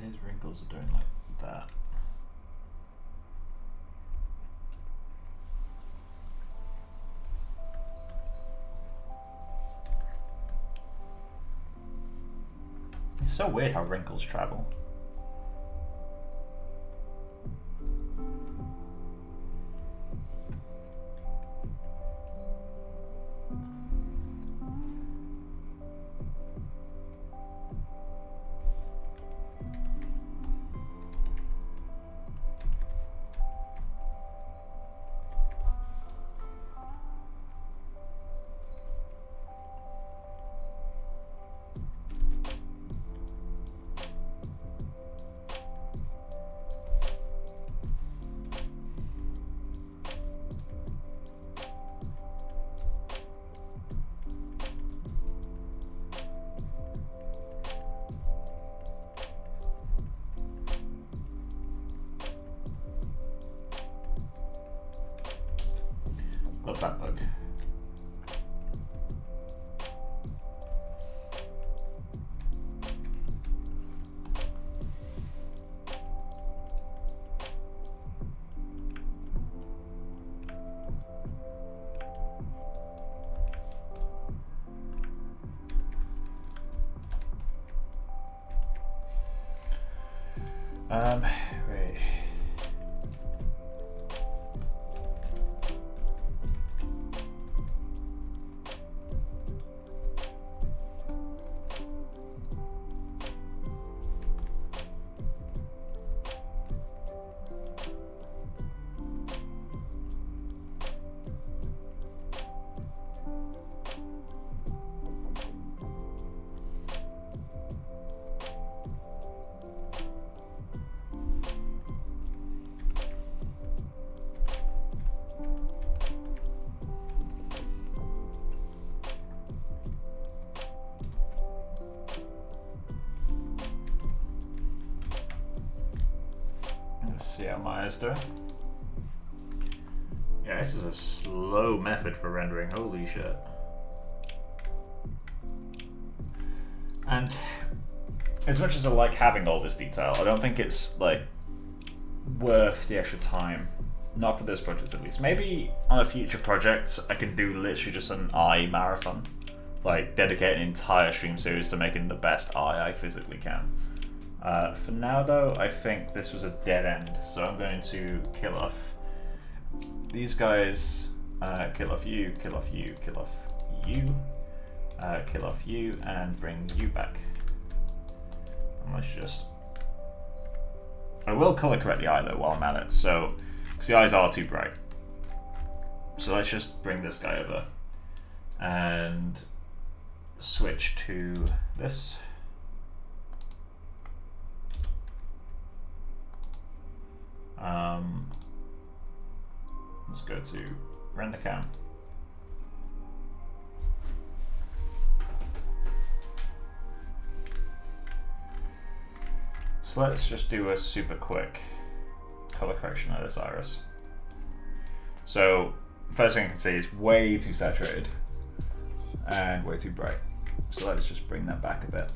His wrinkles are doing like that. It's so weird how wrinkles travel. Love that bug. Right. Let's see how Maya's doing. Yeah, this is a slow method for rendering, holy shit. And as much as I like having all this detail, I don't think it's like worth the extra time. Not for this project at least. Maybe on a future project I can do literally just an eye marathon. Like dedicate an entire stream series to making the best eye I physically can. For now though, I think this was a dead end, so I'm going to kill off these guys, kill off you, kill off you, kill off you, kill off you, and bring you back. And let's just... I will color correct the eye though while I'm at it, so because the eyes are too bright. So let's just bring this guy over and switch to this. Let's go to render cam. So let's just do a super quick color correction of this iris. So first thing I can see is way too saturated and way too bright. So let's just bring that back a bit.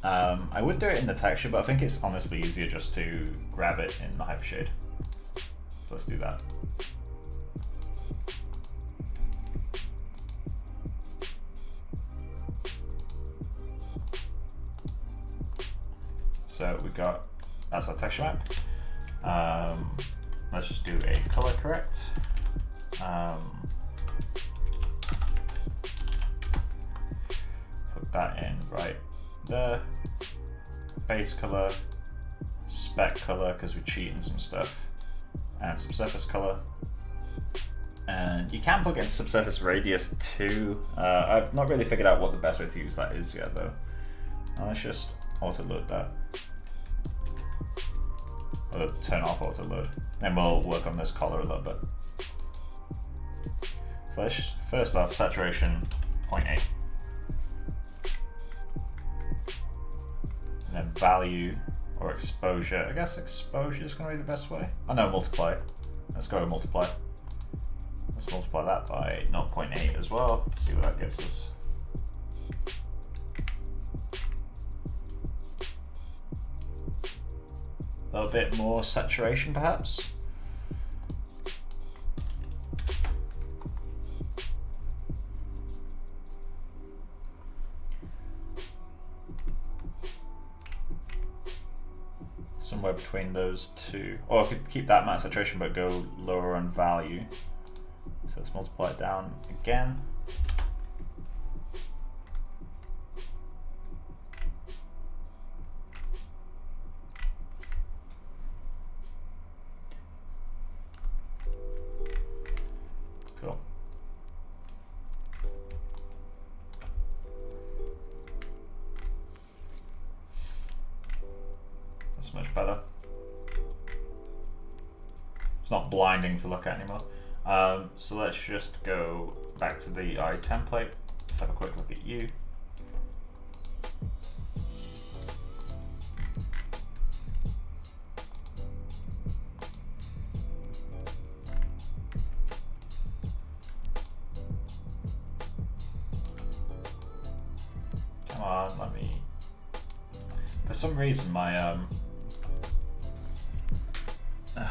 I would do it in the texture, but I think it's honestly easier just to grab it in the hypershade. So let's do that. So we got, that's our texture map. Let's just do a color correct. Put that in right there. Base color, spec color, because we're cheating some stuff, and some surface color. And you can plug in subsurface radius too. I've not really figured out what the best way to use that is yet though. Let's just auto load that. Or turn off auto load. Then we'll work on this color a little bit. So let's first off, saturation 0.8. And then value or exposure. I guess exposure is going to be the best way. Oh no, multiply. Let's go with multiply. Let's multiply that by 0.8 as well. See what that gives us. a bit more saturation perhaps. Somewhere between those two. Or I could keep that amount of saturation but go lower on value. So let's multiply it down again. Cool. That's much better. It's not blinding to look at anymore. So let's just go back to the eye template. Let's have a quick look at you. Come on, let me. For some reason, my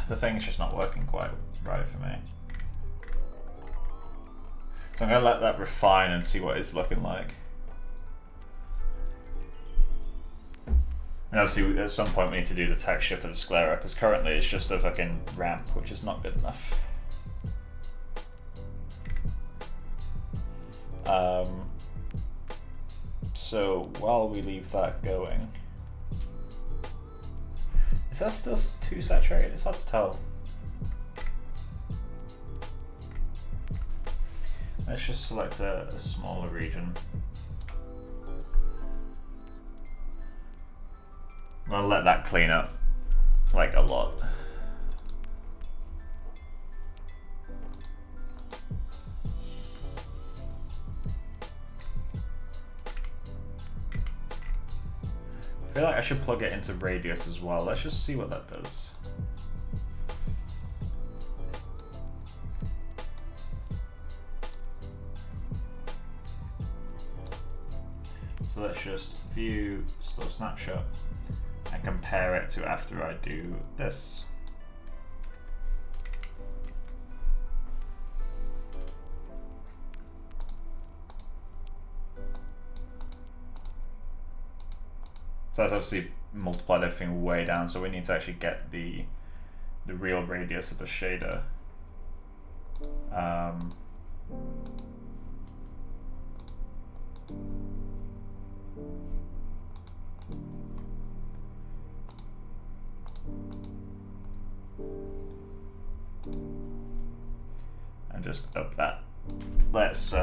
the thing's just not working quite right for me. So I'm going to let that refine and see what it's looking like. And obviously at some point we need to do the texture for the sclera, because currently it's just a fucking ramp, which is not good enough. So while we leave that going, is that still too saturated? It's hard to tell. Let's just select a smaller region. I'm gonna let that clean up like a lot. I feel like I should plug it into radius as well. Let's just see what that does. So let's just view slow snapshot and compare it to after I do this. So that's obviously multiplied everything way down, so we need to actually get the real radius of the shader. And just up that. Let's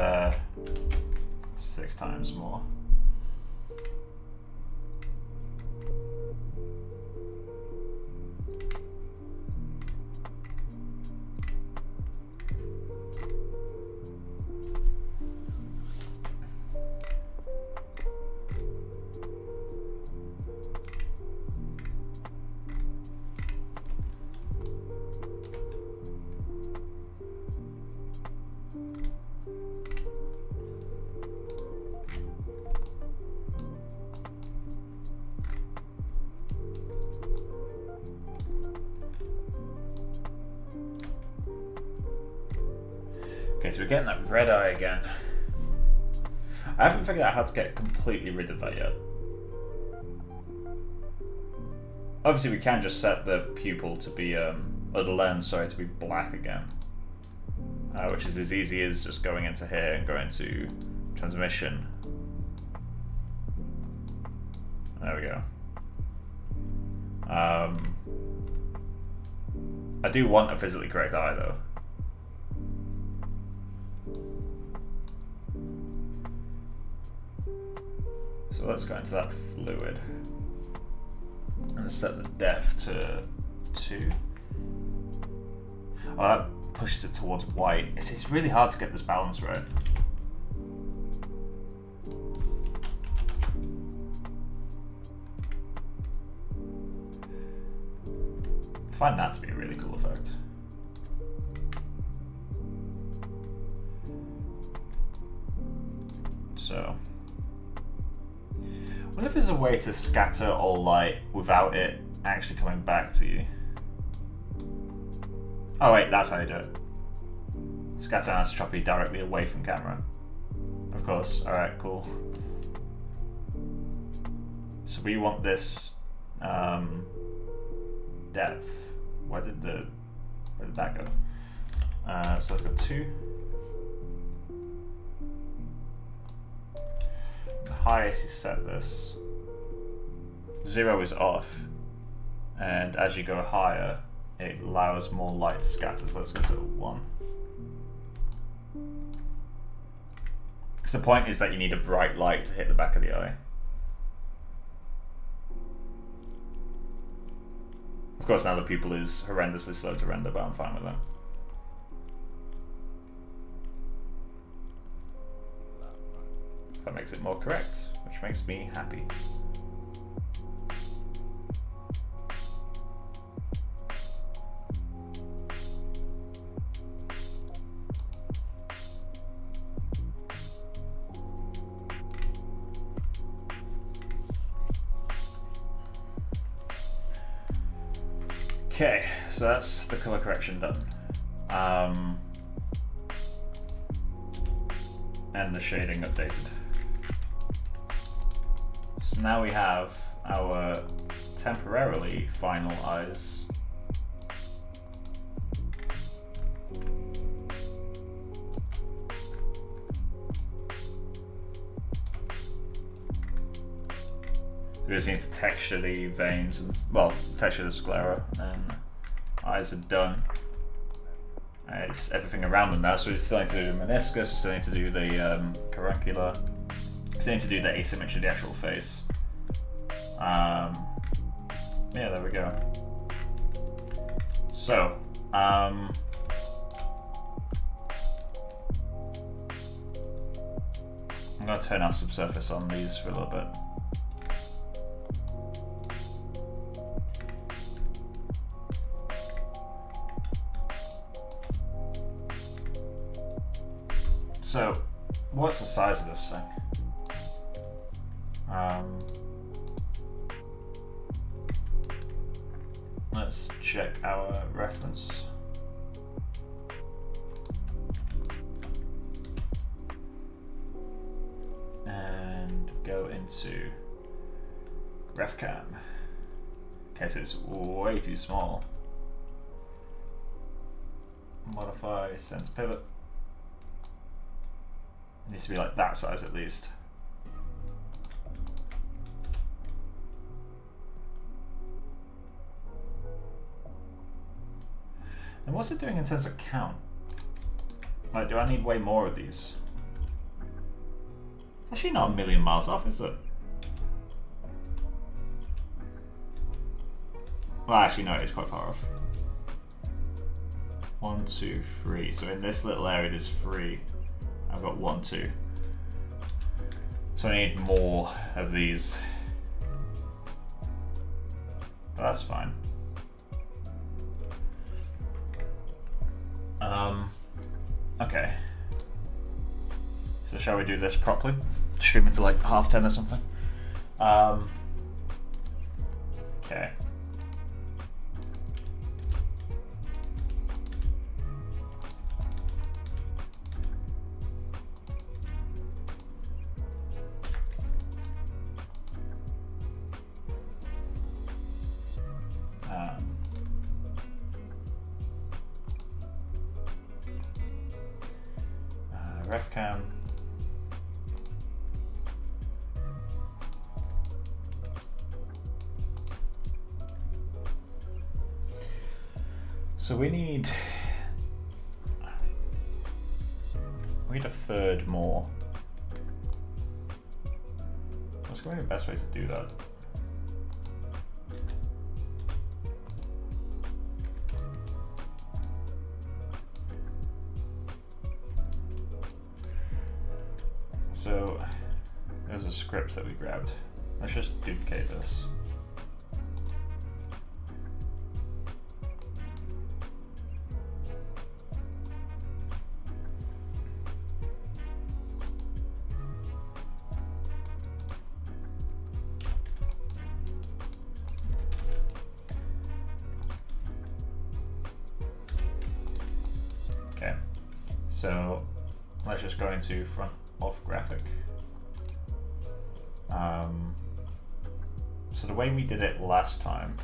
6 times more. Okay, so we're getting that red eye again. I haven't figured out how to get completely rid of that yet. Obviously we can just set the pupil to be, or the lens, sorry, to be black again. Which is as easy as just going into here and going to transmission. There we go. I do want a physically correct eye though. So let's go into that fluid and set the depth to 2. Oh, that pushes it towards white. It's really hard to get this balance right. I find that to be a really cool effect. So I wonder if there's a way to scatter all light without it actually coming back to you. Oh wait, that's how you do it. Scatter anisotropy directly away from camera. Of course. Alright, cool. So we want this depth. Where did that go? So let's go 2. The highest you set this, 0 is off, and as you go higher, it allows more light to scatter. So let's go to 1. So the point is that you need a bright light to hit the back of the eye. Of course, now the pupil is horrendously slow to render, but I'm fine with that. That makes it more correct, which makes me happy. Okay, so that's the color correction done. And the shading updated. So now we have our temporarily final eyes. We just need to texture the veins and, well, texture the sclera, and then eyes are done. It's everything around them now, so we still need to do the meniscus, we still need to do the caruncular, we still need to do the asymmetry of the actual face. Yeah, there we go. So, I'm going to turn off subsurface on these for a little bit. So, what's the size of this thing? Let's check our reference. And go into RefCam. Okay, so it's way too small. Modify, sense pivot. It needs to be like that size at least. And what's it doing in terms of count? Like, do I need way more of these? It's actually not a million miles off, is it? Well, actually, no, it is quite far off. 1, 2, 3. So in this little area, there's 3. I've got 1, 2. So I need more of these. But that's fine. Okay. So shall we do this properly? Stream it to like 10:30 or something. Okay. RefCam. So we need a third more. What's going to be the best way to do that? So there's a script that we grabbed. Let's just duplicate this. So let's just go into front of graphic. So the way we did it last time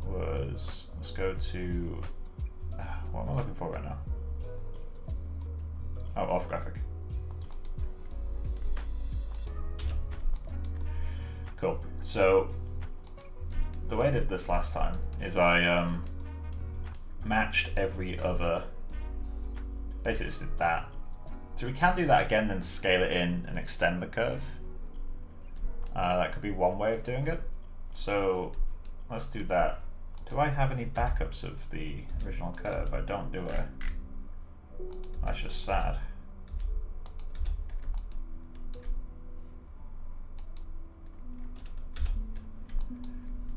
was, let's go to, what am I looking for right now? Oh, off graphic. Cool. So the way I did this last time is I matched every other, basically just did that. So we can do that again, then scale it in and extend the curve. That could be one way of doing it. So let's do that. Do I have any backups of the original curve? I don't, do I? That's just sad.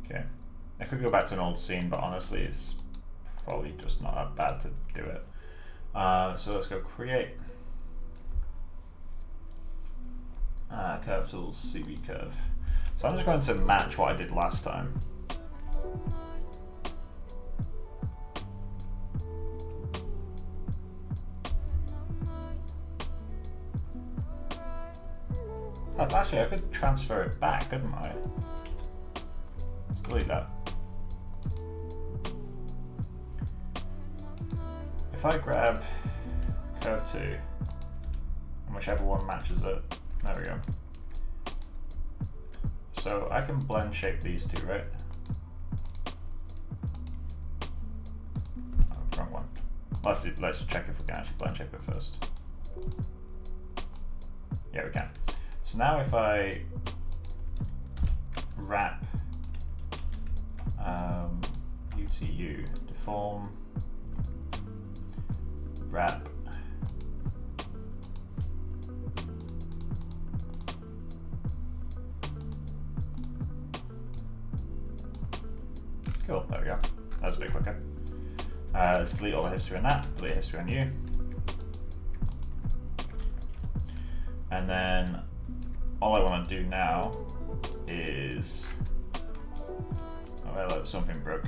Okay, I could go back to an old scene, but honestly it's probably just not that bad to do it. So let's go create. Curve tools, CV curve. So I'm just going to match what I did last time. Actually, I could transfer it back, couldn't I? Let's delete that. If I grab curve 2, and whichever one matches it, there we go. So I can blend shape these two, right? Oh, wrong one. Let's check if we can actually blend shape it first. Yeah, we can. So now if I wrap UTU, deform, wrap, cool, there we go. That's a bit quicker. Let's delete all the history on that, delete history on you. And then all I want to do now is, oh well, something broke.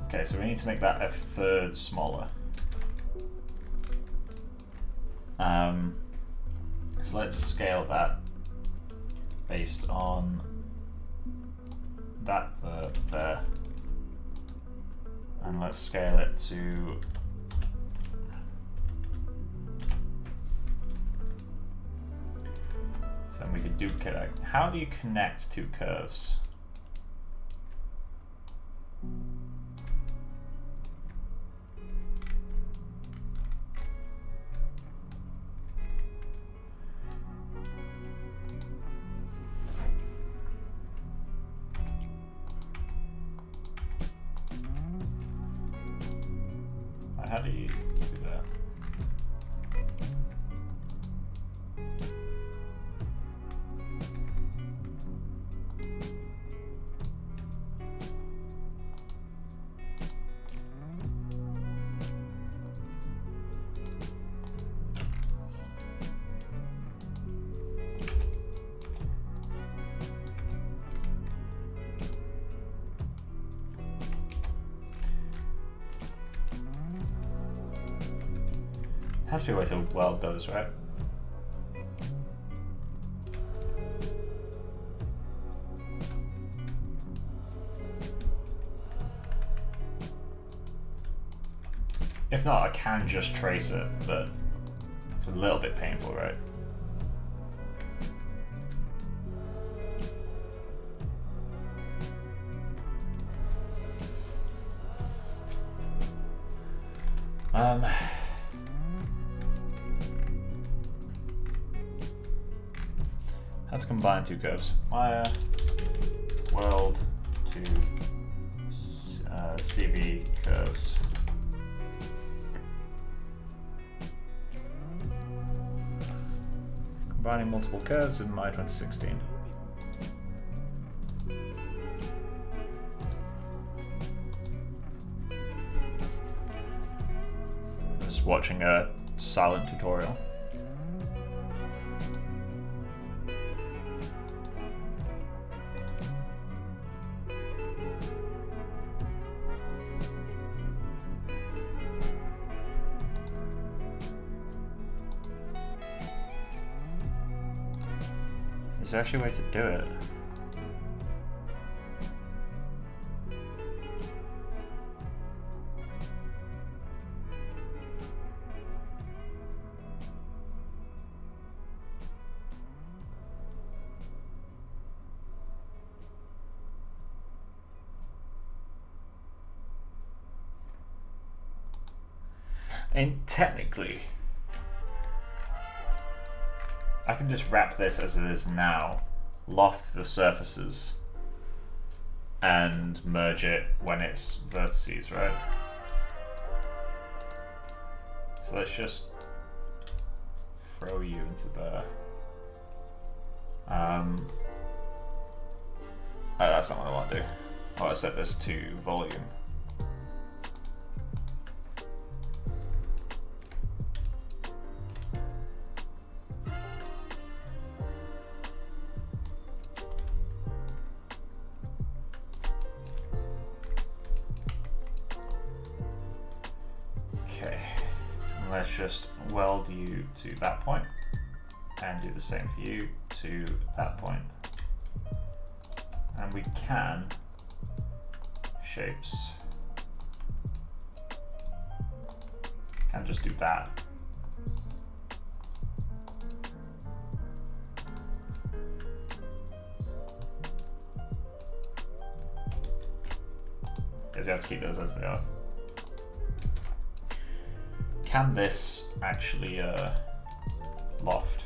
Okay, so we need to make that a third smaller. So let's scale that based on that there, and let's scale it to so then we could duplicate that. How do you connect two curves? How do you do that? Has to be a way to weld those, right? If not, I can just trace it, but it's a little bit painful, right? Let's combine two curves. Wire, weld to CV curves. Combining multiple curves in Maya 2016. just watching a silent tutorial. Is there actually a way to do it? And technically, I can just wrap this as it is now, loft the surfaces, and merge it when it's vertices, right? So let's just throw you into there. Oh, that's not what I want to do. I want to set this to volume. Let's just weld you to that point and do the same for you to that point. And we can shapes and just do that. Because you have to keep those as they are. Can this actually loft?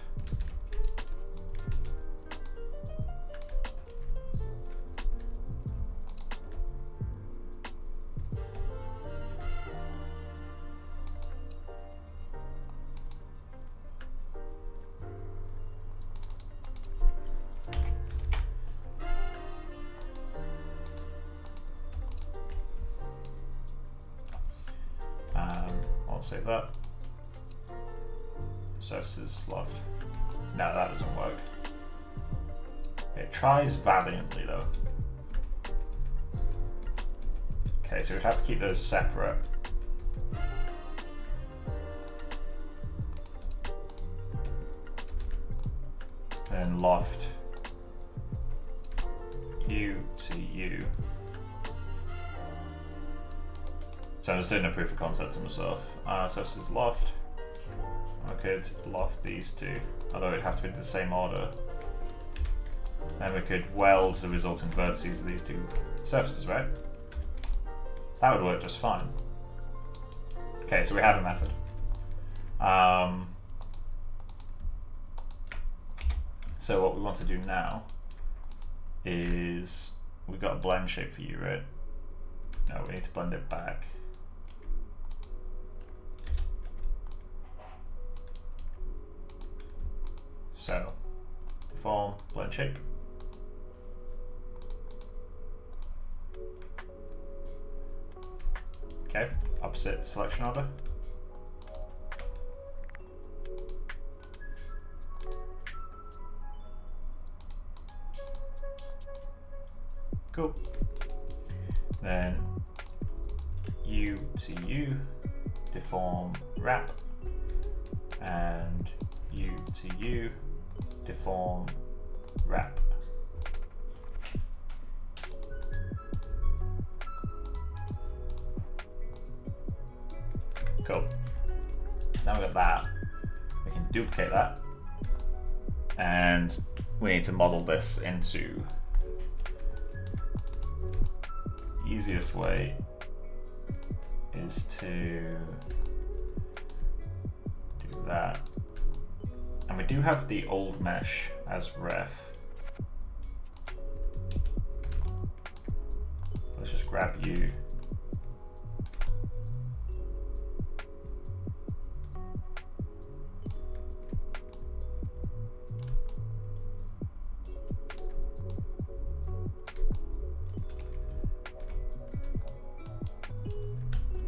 I'll save that. Surfaces loft. No, that doesn't work. It tries valiantly though. Okay, so we'd have to keep those separate. Then loft U to U. So I'm just doing a proof of concept to myself. Surfaces loft. I could loft these two, although it'd have to be in the same order. Then we could weld the resulting vertices of these two surfaces, right? That would work just fine. Okay, so we have a method. So what we want to do now is, we've got a blend shape for you, right? No, we need to blend it back. So, form, blend shape. Okay, opposite selection order. Cool. Then U to U, deform, wrap, and U to U, deform, wrap. Cool. So now we've got that. We can duplicate that. And we need to model this into, easiest way is to do that. And we do have the old mesh as ref. Let's just grab you.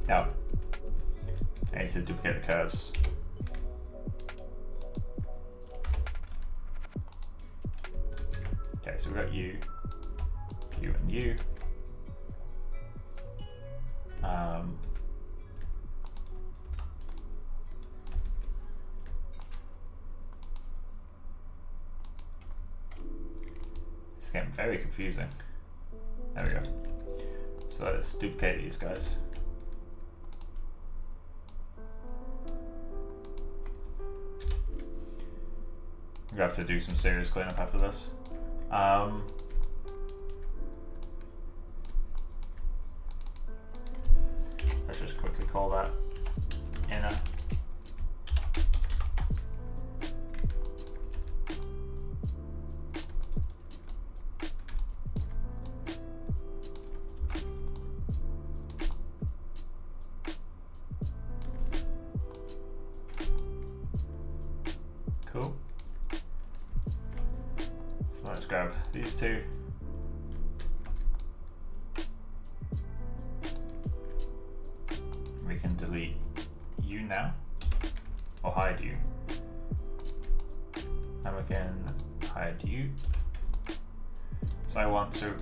Now, I need to duplicate the curves. Okay, so we've got you, you and you. It's getting very confusing. There we go. So let's duplicate these guys. We have to do some serious cleanup after this. Let's just quickly call that inner. Cool. So let's grab these two. We can delete you now, or hide you. And we can hide you. So I want to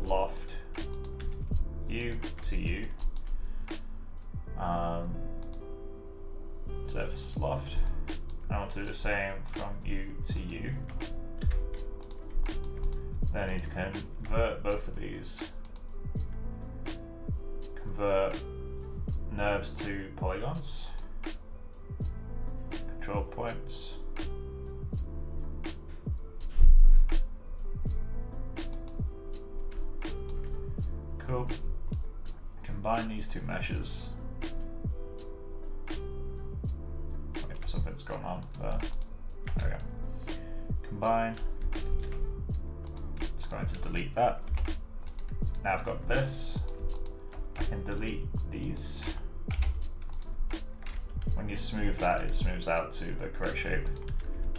loft you to you. Surface loft. I want to do the same from you to you. Then I need to convert both of these. Convert nerves to polygons. Control points. Cool. Combine these two meshes. Wait, something's going on there. There we go. Combine. Just going to delete that. Now I've got this. I can delete these. When you smooth that, it smooths out to the correct shape.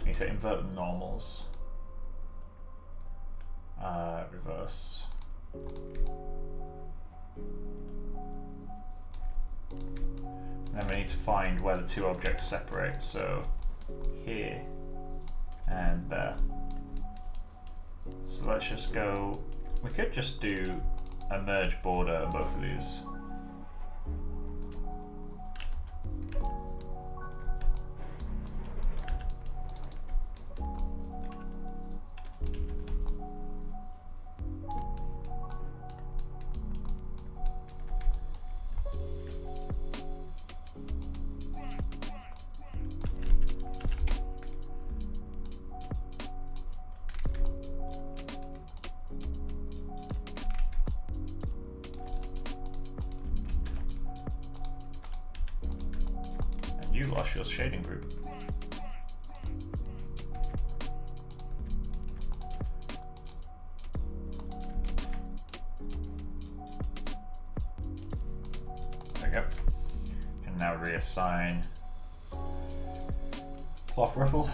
You say invert the normals. Reverse. And then we need to find where the two objects separate. So here and there. So let's just go. We could just do a merge border on both of these. You lost your shading group. There we go. And now reassign cloth ruffle.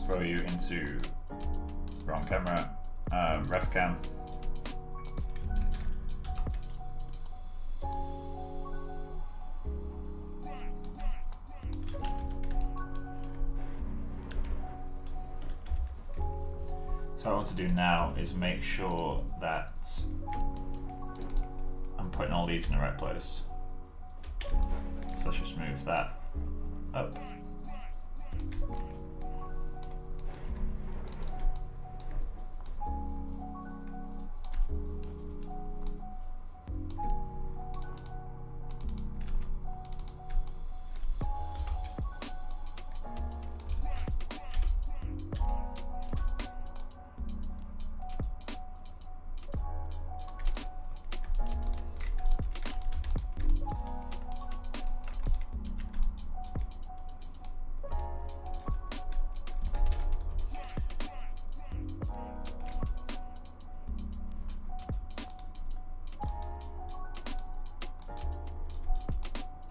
Throw you into wrong camera, ref cam. So what I want to do now is make sure that I'm putting all these in the right place. So let's just move that up.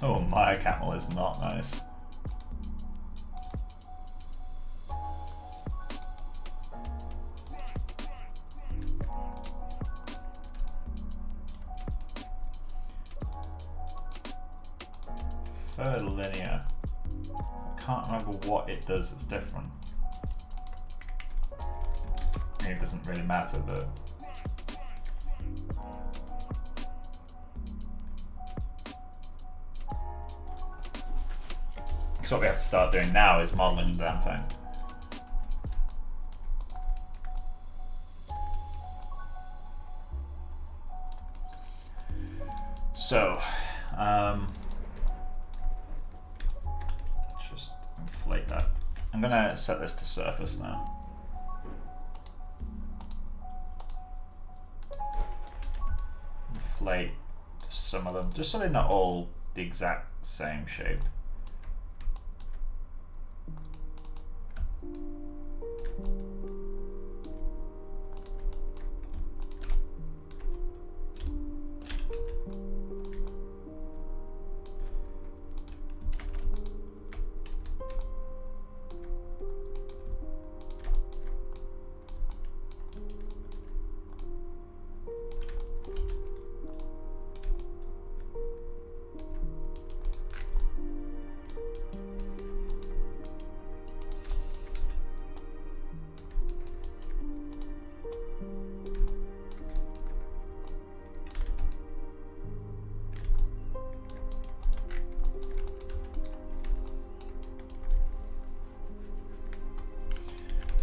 Oh, my camel is not nice. Third linear. I can't remember what it does that's different. I mean, it doesn't really matter, but because what we have to start doing now is modeling the damn thing. So, just inflate that. I'm gonna set this to surface now. Inflate some of them, just so they're not all the exact same shape.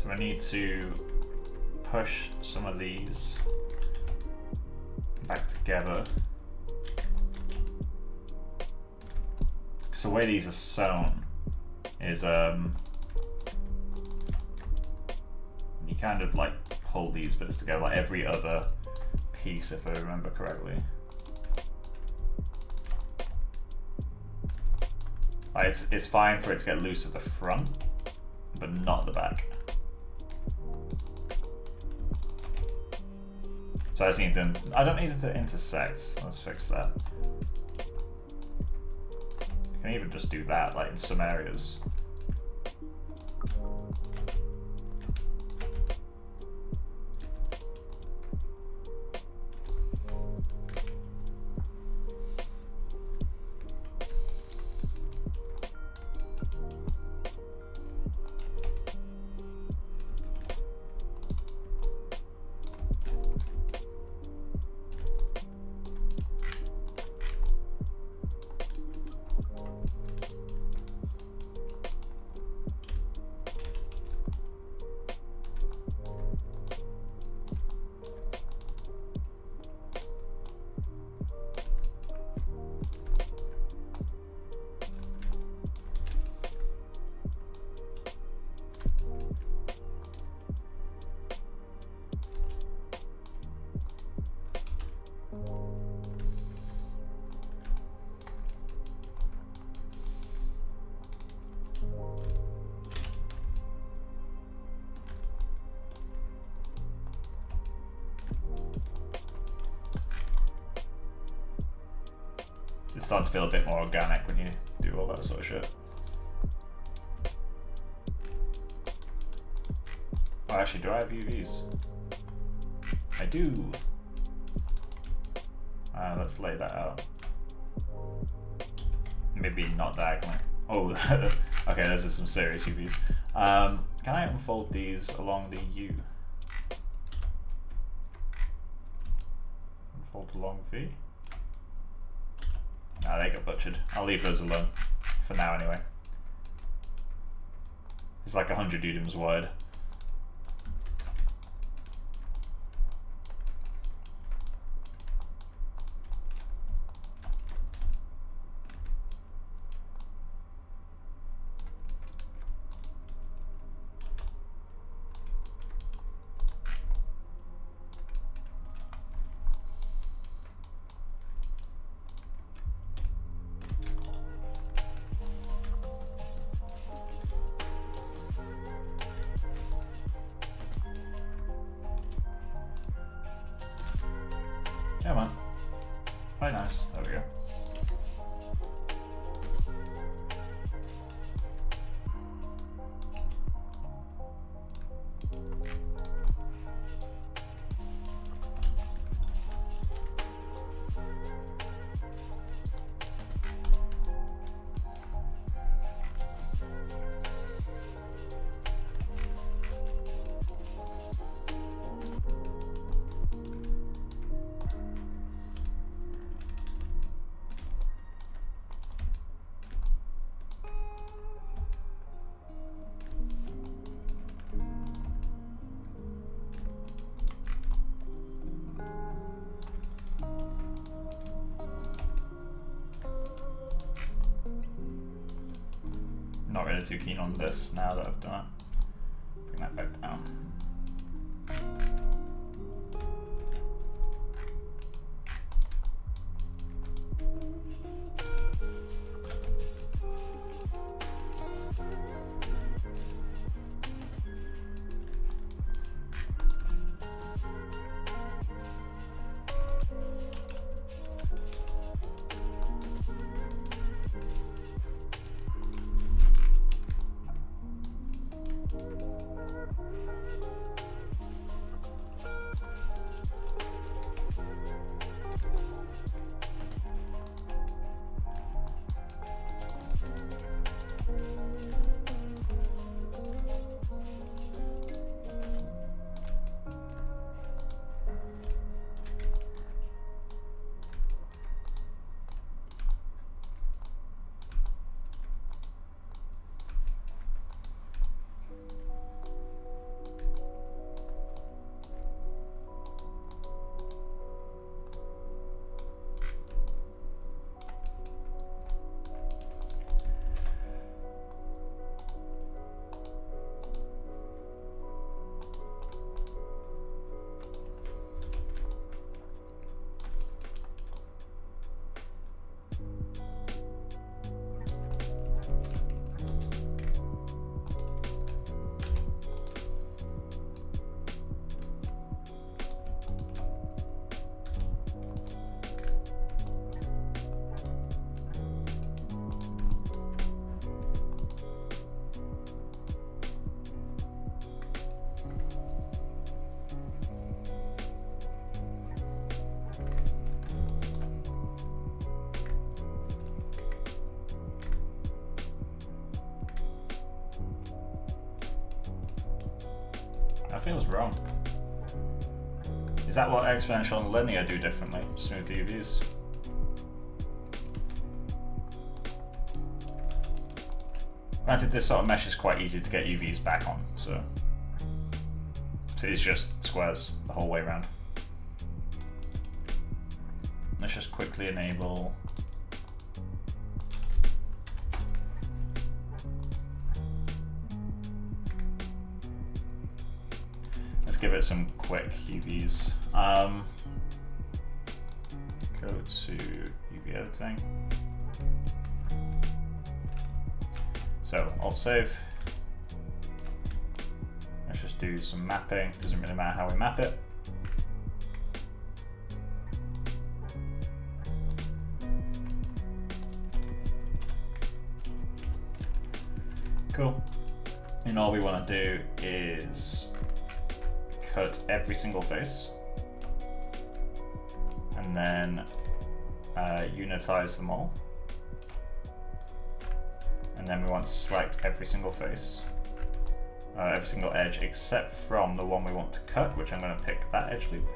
So I need to push some of these back together. So the way these are sewn is you kind of like pull these bits together like every other piece, if I remember correctly. Like it's fine for it to get loose at the front, but not the back. So I just need them. I don't need it to intersect. Let's fix that. I can even just do that, like in some areas. It's starting to feel a bit more organic when you do all that sort of shit. Oh, actually, do I have UVs? I do. Let's lay that out. Maybe not diagonally. Oh, okay, those are some serious UVs. Can I unfold these along the U? Unfold along V? Nah, they got butchered. I'll leave those alone. For now, anyway. It's like 100 dudums wide. Come on. Quite nice. There we go. not really too keen on this now that I've done it. Bring that back down. That feels wrong. Is that what exponential and linear do differently? Smooth UVs? Granted, this sort of mesh is quite easy to get UVs back on, so it's just squares the whole way around. Let's just quickly enable give it some quick UVs. Go to UV editing. So Alt save. Let's just do some mapping. Doesn't really matter how we map it. Cool. And all we want to do is cut every single face and then unitize them all, and then we want to select every single face, every single edge except from the one we want to cut, which I'm going to pick that edge loop.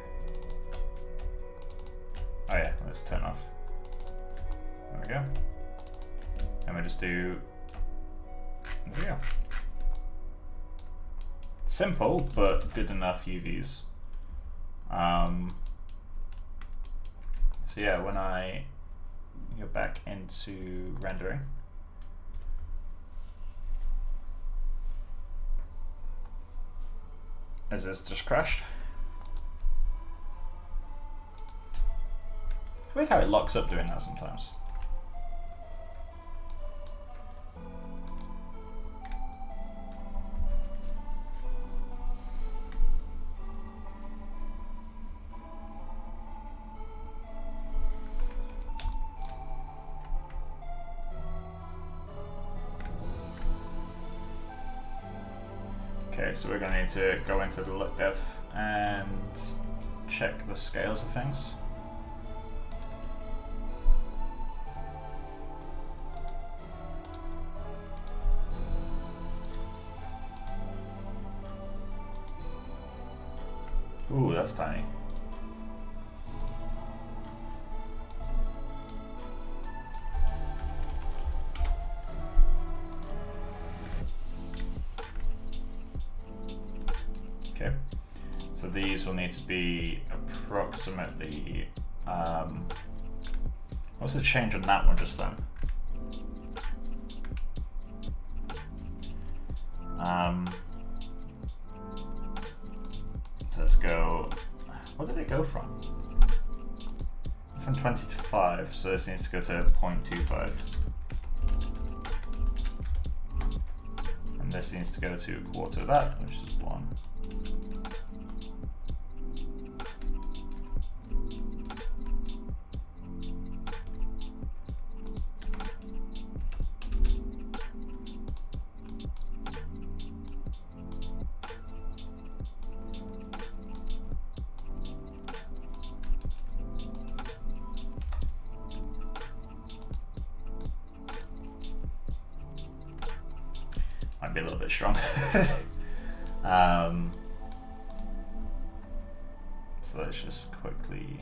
Oh yeah, let's turn off. There we go. And we just do, there we go. Simple, but good enough UVs. So yeah, when I go back into rendering, has this just crashed? It's weird how it locks up doing that sometimes. Okay, so we're going to need to go into the look depth and check the scales of things. Ooh, that's tiny. Okay, so these will need to be approximately, what's the change on that one just then? What did it go from? From 20 to 5, so this needs to go to 0.25. And this needs to go to a quarter of that, which is 1. Might be a little bit strong. So let's just quickly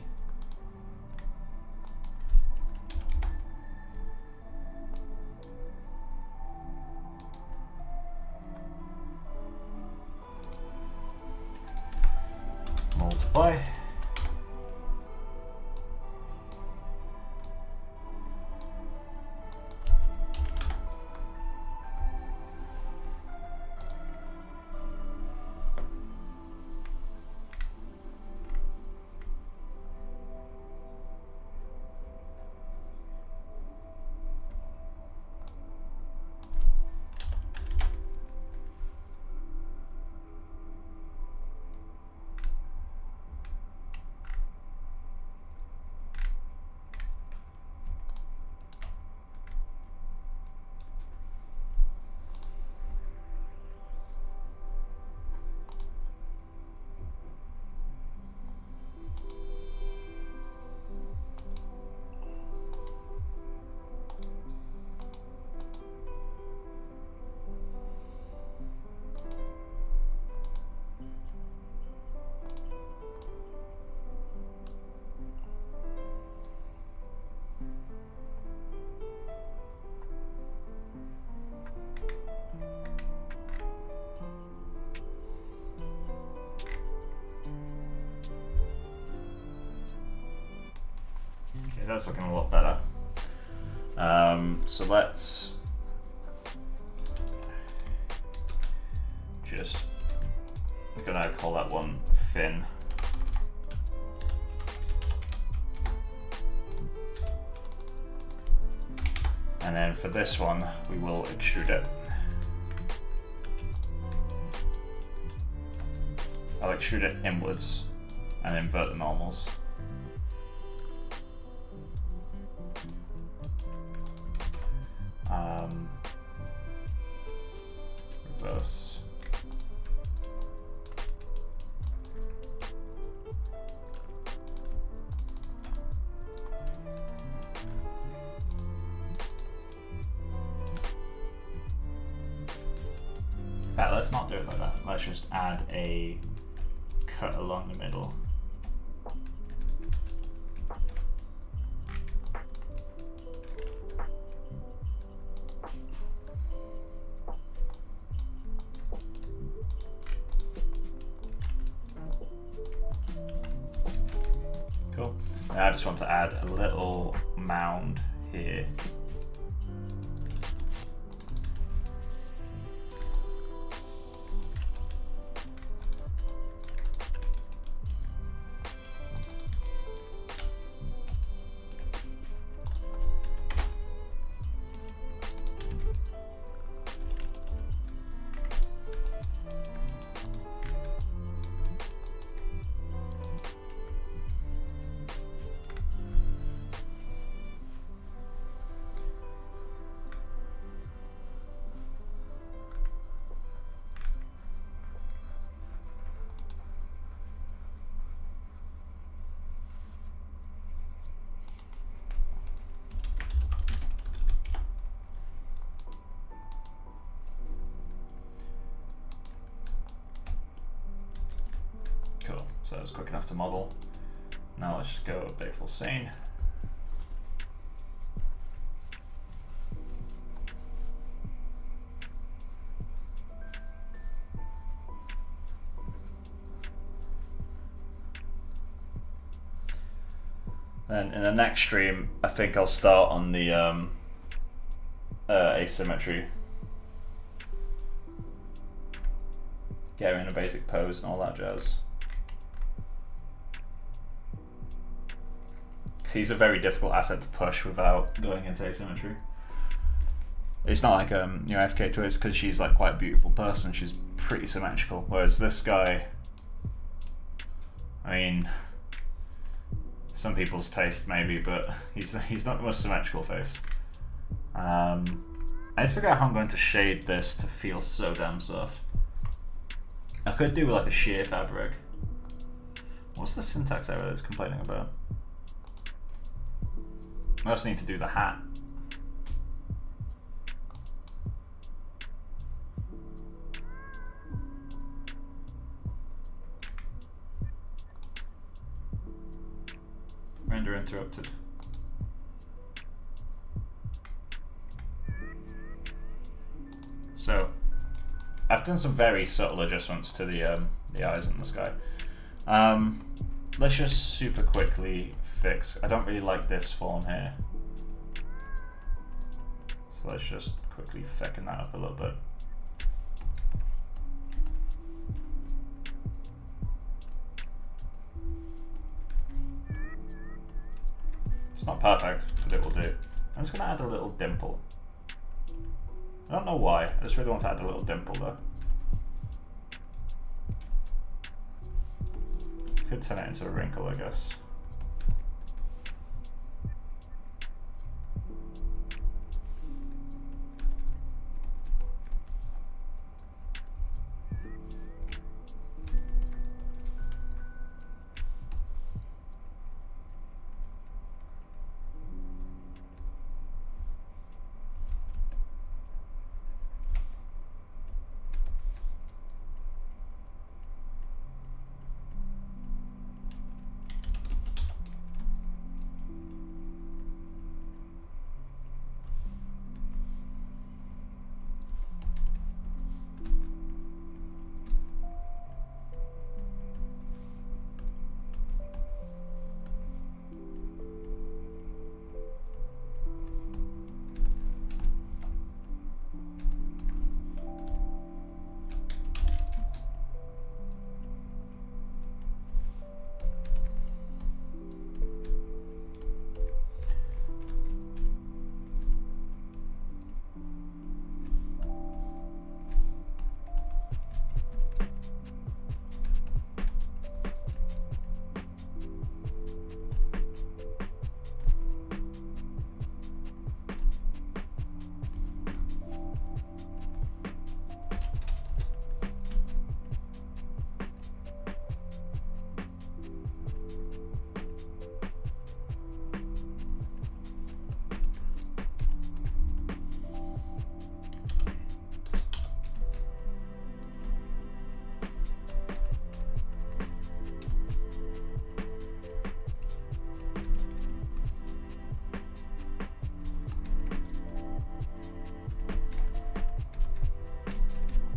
multiply. That's looking a lot better. So let's just, I'm gonna call that one fin. And then for this one, we will extrude it. I'll extrude it inwards and invert the normals. Reverse. In fact, let's not do it like that. Let's just add a cut along the middle. Cool. Now I just want to add a little mound here. Cool, so that's quick enough to model. Now let's just go big full scene. Then in the next stream, I think I'll start on the asymmetry. Get her in a basic pose and all that jazz. He's a very difficult asset to push without going into asymmetry. It's not like FK Twist, because she's like quite a beautiful person. She's pretty symmetrical, whereas this guy, I mean, some people's taste maybe, but he's not the most symmetrical face. I need to figure out how I'm going to shade this to feel so damn soft. I could do like a sheer fabric. What's the syntax error that it's complaining about? I also need to do the hat. Render interrupted. So, I've done some very subtle adjustments to the eyes in this guy. Let's just super quickly fix. I don't really like this form here, so let's just quickly thicken that up a little bit. It's not perfect, but it will do. I'm just going to add a little dimple. I don't know why, I just really want to add a little dimple though. Could turn it into a wrinkle, I guess.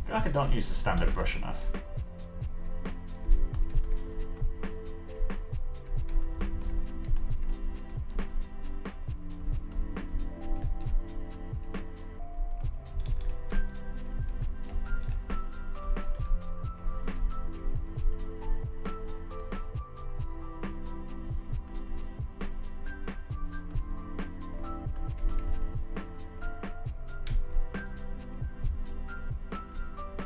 I feel like I don't use the standard brush enough.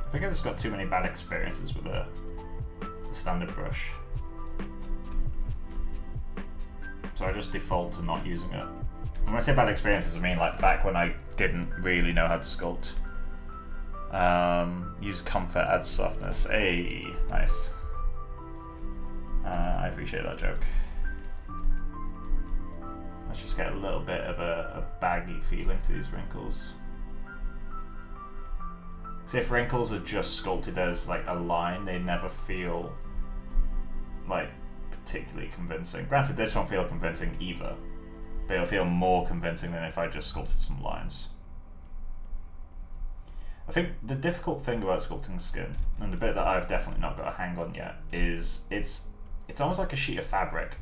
I think I just got too many bad experiences with the standard brush, so I just default to not using it. And when I say bad experiences, I mean like back when I didn't really know how to sculpt. Use comfort, add softness. Hey, nice. I appreciate that joke. Let's just get a little bit of a baggy feeling to these wrinkles. See, if wrinkles are just sculpted as like a line, they never feel like particularly convincing. Granted, this won't feel convincing either, but it'll feel more convincing than if I just sculpted some lines. I think the difficult thing about sculpting skin, and the bit that I've definitely not got a hang on yet, is it's almost like a sheet of fabric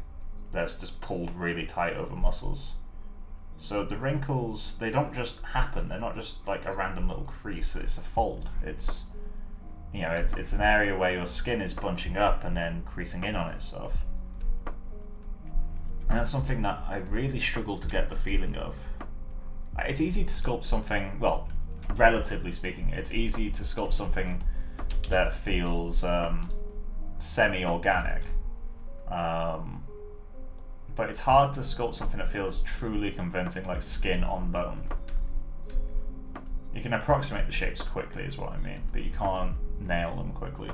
that's just pulled really tight over muscles. So the wrinkles, they don't just happen. They're not just like a random little crease. It's a fold. It's, you know, it's an area where your skin is bunching up and then creasing in on itself. And that's something that I really struggle to get the feeling of. It's easy to sculpt something, well, relatively speaking, it's easy to sculpt something that feels semi-organic. But it's hard to sculpt something that feels truly convincing, like skin on bone. You can approximate the shapes quickly is what I mean, but you can't nail them quickly.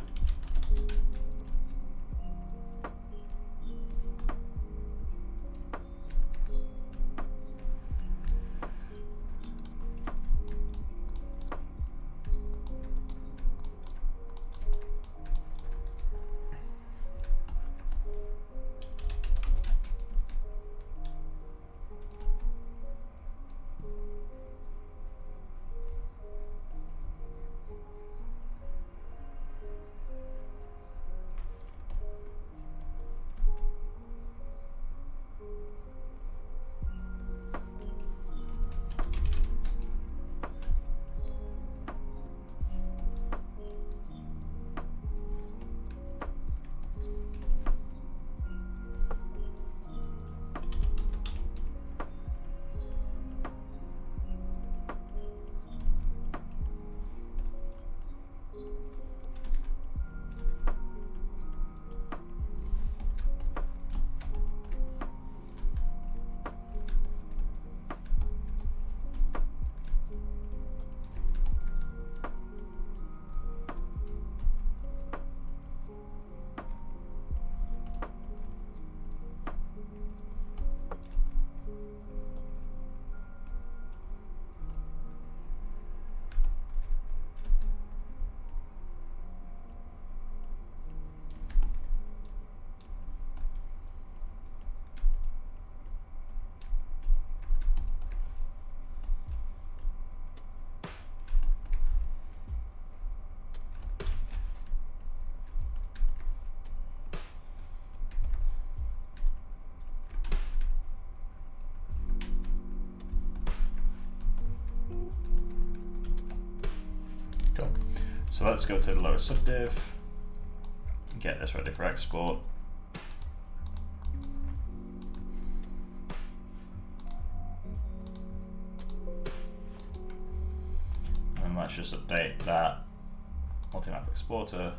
Cool. So let's go to the lower subdiv, get this ready for export. And let's just update that multi-map exporter.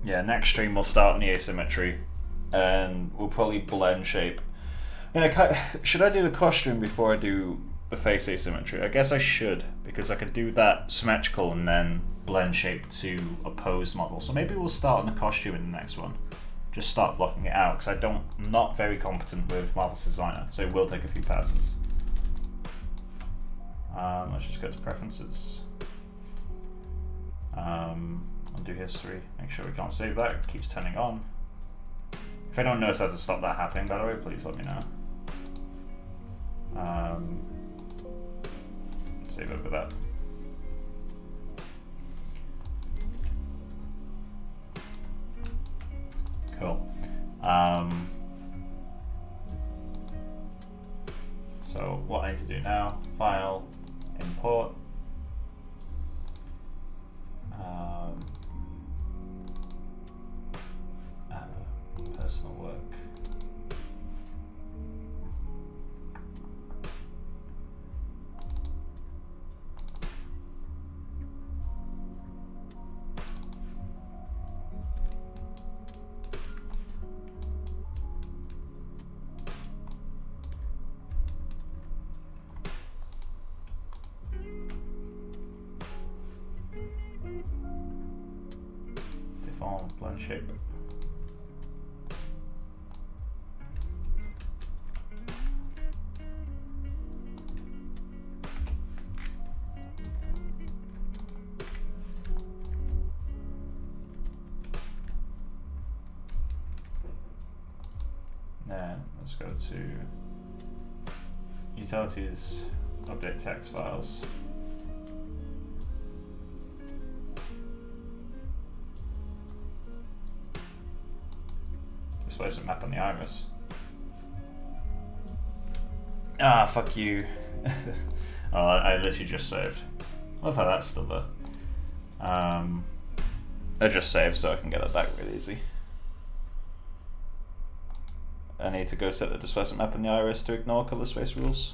Yeah, next stream we'll start on the asymmetry, and we'll probably blend shape. And should I do the costume before I do the face asymmetry? I guess I should, because I could do that symmetrical and then blend shape to opposed model. So maybe we'll start on the costume in the next one. Just start blocking it out, because I'm not very competent with Marvelous Designer, so it will take a few passes. Let's just go to preferences. Undo history, make sure we can't save that, it keeps turning on. If anyone knows how to stop that happening, by the way, please let me know. Save over that. Cool. So what I need to do now, file, import. Personal work. Deform, blend shape. Then let's go to utilities, update text files. displacement map on the iris. Ah, fuck you. Oh, I literally just saved. I love how that's still there. I just saved so I can get it back really easy. I need to go set the displacement map in the iris to ignore color space rules.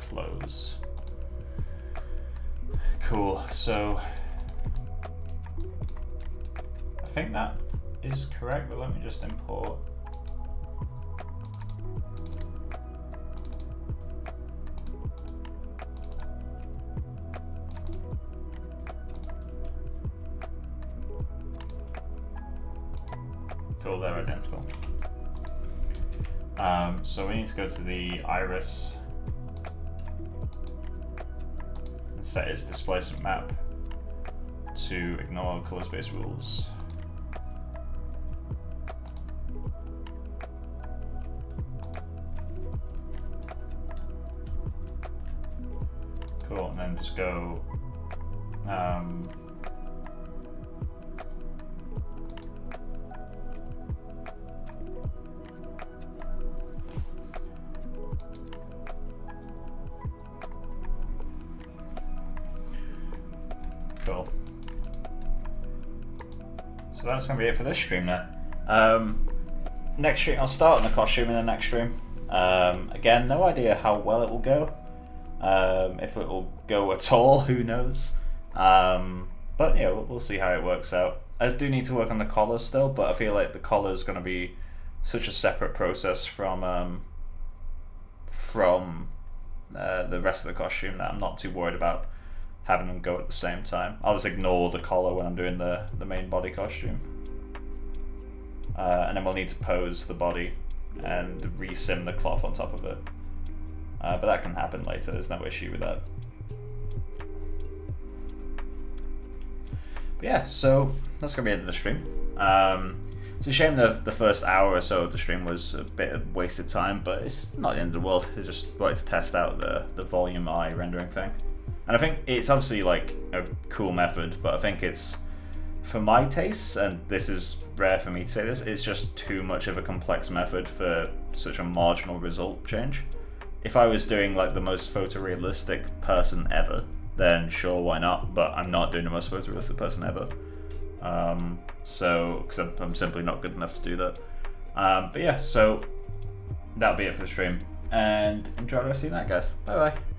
Close. Cool, so I think that is correct, but let me just import. Cool, they're identical. So we need to go to the iris, set its displacement map to ignore color space rules. Cool, and then just go cool. So that's going to be it for this stream then. Next stream, I'll start on the costume in the next stream. Again, no idea how well it will go. If it will go at all, who knows. But yeah, we'll see how it works out. I do need to work on the collar still, but I feel like the collar is going to be such a separate process from the rest of the costume that I'm not too worried about having them go at the same time. I'll just ignore the collar when I'm doing the main body costume. And then we'll need to pose the body and resim the cloth on top of it. But that can happen later, there's no issue with that. But yeah, so that's going to be the end of the stream. It's a shame the first hour or so of the stream was a bit of wasted time, but it's not the end of the world. I just wanted to test out the volume eye rendering thing. And I think it's obviously like a cool method, but I think it's, for my tastes, and this is rare for me to say this, it's just too much of a complex method for such a marginal result change. If I was doing like the most photorealistic person ever, then sure, why not? But I'm not doing the most photorealistic person ever. Because I'm simply not good enough to do that. But yeah, so that'll be it for the stream. And enjoy the rest of your night, guys. Bye bye.